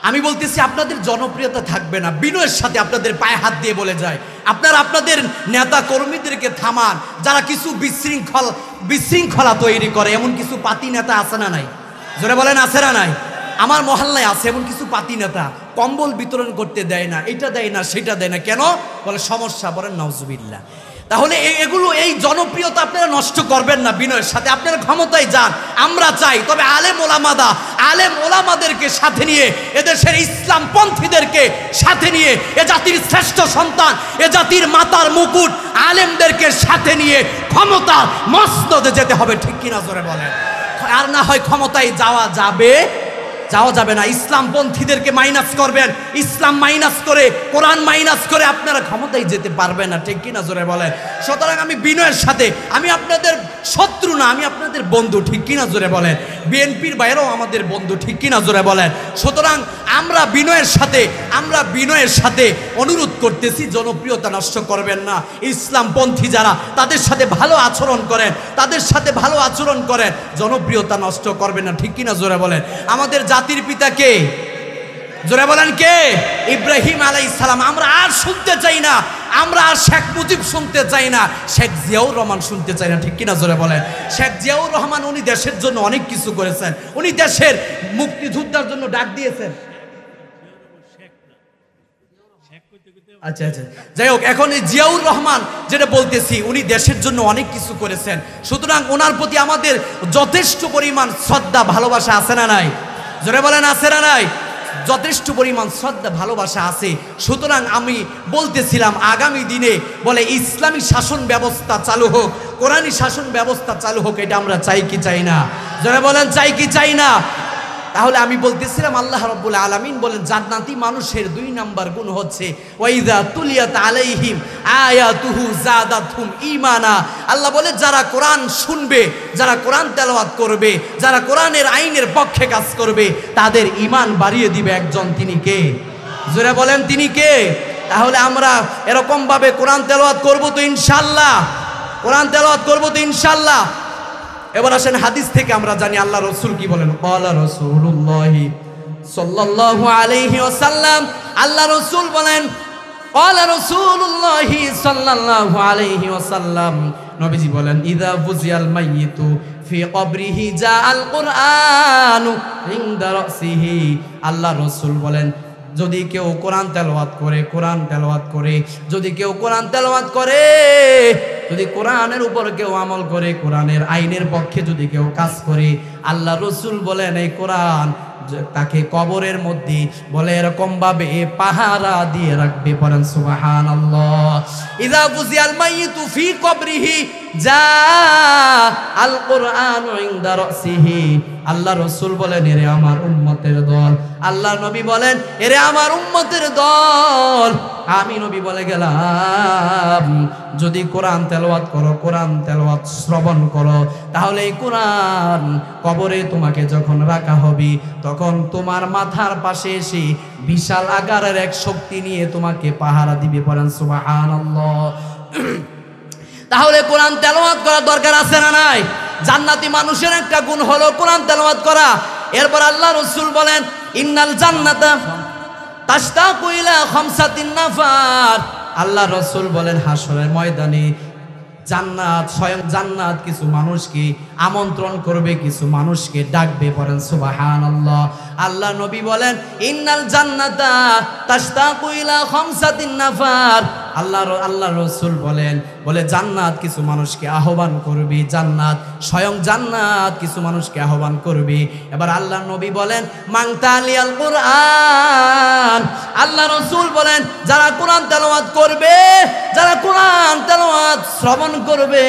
আমি বলতেছি আপনাদের জনপ্রিয়তা থাকবে না। বিনয়ের সাথে আপনাদের পায়ে হাত দিয়ে বলে যায়, আপনারা আপনাদের নেতা কর্মীদেরকে থামান, যারা কিছু বিশৃঙ্খলা তৈরি করে। এমন কিছু পাতি নেতা আছে না নাই? জোরে বলেন আছে না নাই? আমার মহল্লায় আছে এমন কিছু পাতি নেতা, কম্বল বিতরণ করতে দেয় না, এটা দেয় না, সেটা দেয় না। কেন? বলে সমস্যা, বলেন নাউজুবিল্লাহ। তাহলে এই জনপ্রিয়তা আপনারা নষ্ট করবেন না। বিনয়ের সাথে আপনারা ক্ষমতায় যান, আমরা চাই। তবে আলেম ওলামাদেরকে সাথে নিয়ে, এদেশের ইসলাম পন্থীদেরকে সাথে নিয়ে, এ জাতির শ্রেষ্ঠ সন্তান, এ জাতির মাতার মুকুট আলেমদেরকে সাথে নিয়ে ক্ষমতার মসনদে যেতে হবে, ঠিক কিনা? জোরে বলেন। আর না হয় ক্ষমতায় যাওয়া যাবে না। ইসলাম পন্থীদেরকে মাইনাস করবেন, ইসলাম মাইনাস করে, কোরআন মাইনাস করে আপনারা ক্ষমতায় যেতে পারবেন না, ঠিক কিনা? জোরে বলেন। সুতরাং আমি বিনয়ের সাথে, আমি আপনাদের শত্রু না, আমি আপনাদের বন্ধু, ঠিক কিনা? জোরে বলেন। বিএনপির বাইরেও আমাদের বন্ধু, ঠিক কিনা? জোরে বলেন। সুতরাং আমরা বিনয়ের সাথে অনুরোধ করতেছি, জনপ্রিয়তা নষ্ট করবেন না। ইসলাম পন্থী যারা, তাদের সাথে ভালো আচরণ করেন, জনপ্রিয়তা নষ্ট করবেন না, ঠিক কিনা? জোরে বলেন। আমাদের জাতির পিতা কে? জোরে বলেন কে? ইব্রাহিম আলাইহিস সালাম। আমরা আর শুনতে চাই না, আমরা আর শেখ মুজিব শুনতে চাই না, শেখ জিয়াউর রহমান শুনতে চাই না, ঠিক কিনা? জোরে বলেন। শেখ জিয়াউর রহমান উনি দেশের জন্য অনেক কিছু করেছেন, উনি দেশের মুক্তিযোদ্ধার জন্য ডাক দিয়েছেন। আচ্ছা, যাই হোক, এখন এই জিয়াউর রহমান যেটা বলতেছি, উনি দেশের জন্য অনেক কিছু করেছেন। সুতরাং ওনার প্রতি আমাদের যথেষ্ট পরিমাণ শ্রদ্ধা ভালোবাসা আছে না নাই? জোরে বলেন আছে না নাই? যথেষ্ট পরিমাণ শ্রদ্ধা ভালোবাসা আছে। সুতরাং আমি বলতেছিলাম আগামী দিনে বলে ইসলামী শাসন ব্যবস্থা চালু হোক, কোরআনী শাসন ব্যবস্থা চালু হোক, এটা আমরা চাই কি চাই না? জোরে বলেন চাই কি চাই না? তাহলে আমি বলতেছিলাম আল্লাহ রাব্বুল আলামিন বলেন জান্নাতি মানুষের 2 নাম্বার গুণ হচ্ছে ওয়াইদা তুলিয়াত আলাইহিম আয়াতুহু যাদাতহুম ঈমানা। আল্লাহ বলে যারা কোরআন শুনবে, যারা কোরআন তেলাওয়াত করবে, যারা কোরআনের আইনের পক্ষে কাজ করবে, তাদের ঈমান বাড়িয়ে দিবে একজন, তিনি কে? জোরে বলেন তিনি কে? তাহলে আমরা এরকম ভাবে কোরআন তেলাওয়াত করব তো ইনশাআল্লাহ, কোরআন তেলাওয়াত করব তো ইনশাআল্লাহ। এবার আসেন হাদিস থেকে আমরা জানি আল্লাহ রাসূল কি বলেন। ক্বালা রাসূলুল্লাহি সাল্লাল্লাহু আলাইহি ওয়াসাল্লাম, আল্লাহ রাসূল বলেন, ক্বালা রাসূলুল্লাহি সাল্লাল্লাহু আলাইহি ওয়াসাল্লাম, নবীজি বলেন, ইযা ফুজিয়াল মাইয়িতু ফি কবরিহি জাআল কুরআনু ইনদা রাসিহি। আল্লাহ রাসূল বলেন, যদি কেউ কোরআন তেলাওয়াত করে, যদি কেউ কোরআন তেলাওয়াত করে, যদি কোরআনের উপর কেউ আমল করে, কোরআনের আইনের পক্ষে যদি কেউ কাজ করে, আল্লাহ রসুল বলেন এই কোরআন তাকে কবরের মধ্যে বলে এরকম ভাবে পাহারা দিয়ে রাখবে। পড়েন সুবহানাল্লাহ। ইযা ফুজিয়াল মাইয়িতু ফি কবরিহি যা আল কুরআনু ইনদা রাসিহি। আল্লাহ রাসূল বলেন এরে আমার উম্মতের দল, আল্লাহ নবী বলেন এরে আমার উম্মতের দল, আমি নবী বলে গেলাম যদি কোরআন তেলাওয়াত করো, কোরআন তেলাওয়াত শ্রবণ করো, তাহলে এই কোরআন কবরে তোমাকে যখন রাখা হবে তখন তোমার মাথার পাশে এসে বিশাল আকারের এক শক্তি নিয়ে তোমাকে পাহারা দিবে। পড়েন সুবহানাল্লাহ। তাহলে কোরআন তেলাওয়াত করার দরকার আছে না নাই? জান্নাতি মানুষের একটা গুণ হলো কোরআন তেলাওয়াত করা। এরপর আল্লাহ রাসূল বলেন ইন্নাল জান্নাতা তাশতাকু ইলা খামসাতিন নাফার। আল্লাহ রাসূল বলেন হাসরের ময়দানে জান্নাত, স্বয়ং জান্নাত কিছু মানুষকে আমন্ত্রণ করবে, কিছু মানুষকে ডাকবে। পড়েন সুবহানাল্লাহ। আল্লাহ নবী বলেন ইন্নাল জান্নাতা তাশতাকু ইলা খামসাতিন নাফার। আল্লাহ রাসূল বলে জান্নাত কিছু মানুষকে আহ্বান করবে, জান্নাত স্বয়ং জান্নাত কিছু মানুষকে আহ্বান করবে। এবার আল্লাহ নবী বলেন মান তালিয়াল কুরআন। আল্লাহ রাসূল বলেন যারা কোরআন তেলাওয়াত করবে, যারা কোরআন তেলাওয়াত শ্রবণ করবে,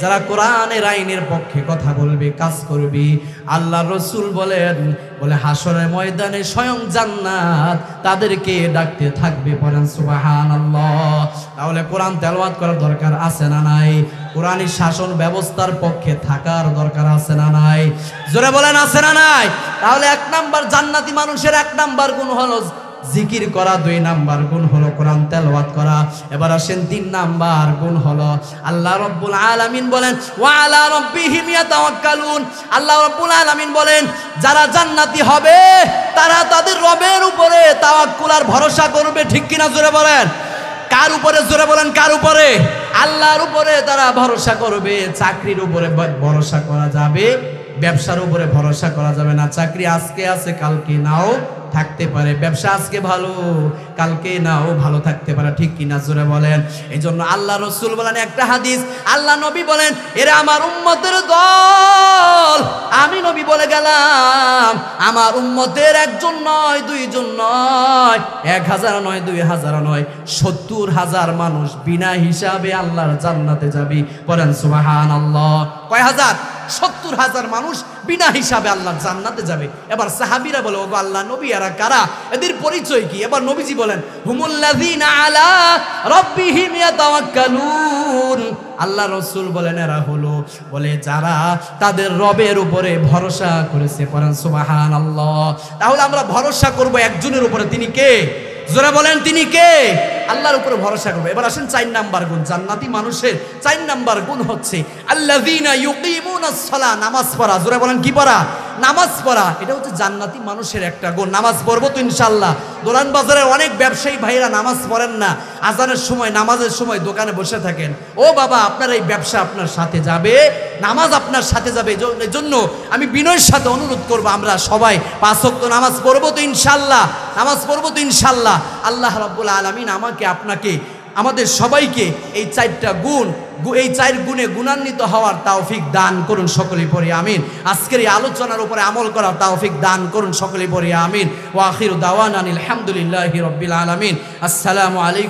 যারা কোরআনের আইনের পক্ষে কথা বলবে, কাজ করবে, আল্লাহ রাসূল বলে হাসরের ময়দানে স্বয়ং জান্নাত তাদেরকে ডাকতে থাকবে। পড়েন সুবহানাল্লাহ। তাহলে কোরআন তেলাওয়াত করার দরকার আছে না নাই? কোরআনী শাসন ব্যবস্থার পক্ষে থাকার দরকার আছে না নাই? জোরে বলেন আছে না নাই? তাহলে এক নাম্বার জান্নাতি মানুষের এক নাম্বার গুণ হলো জিকির করা, 2 নাম্বার গুণ হলো কোরআন তেলাওয়াত করা। এবার আসেন 3 নাম্বার গুণ হলো আল্লাহ রাব্বুল আলামিন বলেন ওয়া আলা রাব্বিহিম ইয়াতাওয়াক্কালুন। আল্লাহ রাব্বুল আলামিন বলেন যারা জান্নাতি হবে তারা তাদের রবের উপরে তাওয়াক্কুল আর ভরসা করবে। ঠিক কিনা জোরে বলেন? কার উপরে? জোরে বলেন কার উপরে? আল্লাহর উপরে তারা ভরসা করবে। চাকরির উপরে ভরসা করা যাবে, ব্যবসার উপরে ভরসা করা যাবে না। চাকরি আজকে আছে কালকে নাও থাকতে পারে, ব্যবসা আজকে ভালো কালকে নাও ভালো থাকতে পারে। ঠিক কিনা জোরে বলেন? এই জন্য আল্লাহ রাসূল বলেন একটা হাদিস, আল্লাহ নবী বলেন এরা আমার উম্মতের দল, আমি নবী বলে গেলাম আমার উম্মতের একজন নয়, 2 জন নয়, 1000 নয়, 2000 নয়, 70,000 মানুষ বিনা হিসাবে আল্লাহর জান্নাতে যাবে। বলেন সুবহানাল্লাহ। কয় হাজার? 70,000 মানুষ বিনা হিসাবে আল্লাহর জান্নাতে যাবে। এবার সাহাবীরা বলে ওগো আল্লাহ নবী এরা কারা, এদের পরিচয় কি? এবার নবীজি বলেন হুমুল্লাযীনা আলা রাব্বিহিম ইয়াতাওয়াক্কালুন। আল্লাহ রাসূল বলেন এরা হলো যারা তাদের রবের উপরে ভরসা করেছে। পড়েন সুবহানাল্লাহ। তাহলে আমরা ভরসা করব একজনের উপরে, তিনি কে? জোরে বলেন তিনি কে? আল্লাহর উপরে ভরসা করবে। এবার আসেন 4 নাম্বার গুণ জান্নাতি মানুষের 4 নাম্বার গুণ হচ্ছে আল্লাযীনা ইউকিমুনাস সালাহ, নামাজ পড়া। জোরে বলেন কি পড়া? নামাজ পড়া। এটা হচ্ছে জান্নাতি মানুষের একটা গুণ। নামাজ পড়বো তো ইনশাআল্লাহ। দোলান বাজারের অনেক ব্যবসায়ী ভাইরা নামাজ পড়েন না, আজানের সময় নামাজের সময় দোকানে বসে থাকেন। ও বাবা, আপনার এই ব্যবসা আপনার সাথে যাবে, নামাজ আপনার সাথে যাবে। এই জন্য আমি বিনয়ের সাথে অনুরোধ করবো আমরা সবাই 5 ওয়াক্ত নামাজ পড়বো তো ইনশাআল্লাহ, নামাজ পড়বো তো ইনশাআল্লাহ। আল্লাহ রাব্বুল আলামিন আমাকে আপনাকে আমাদের সবাইকে এই 4টা গুণ, এই 4 গুণে গুণান্বিত হওয়ার তৌফিক দান করুন। সকলেই পড়ি আমিন। আজকের এই আলোচনার উপরে আমল করার তৌফিক দান করুন। সকলেই পড়ি আমিন। ওয়া আখিরু দাওয়ানা আলহামদুলিল্লাহি রাব্বিল আলামিন। আসসালামু আলাইকুম।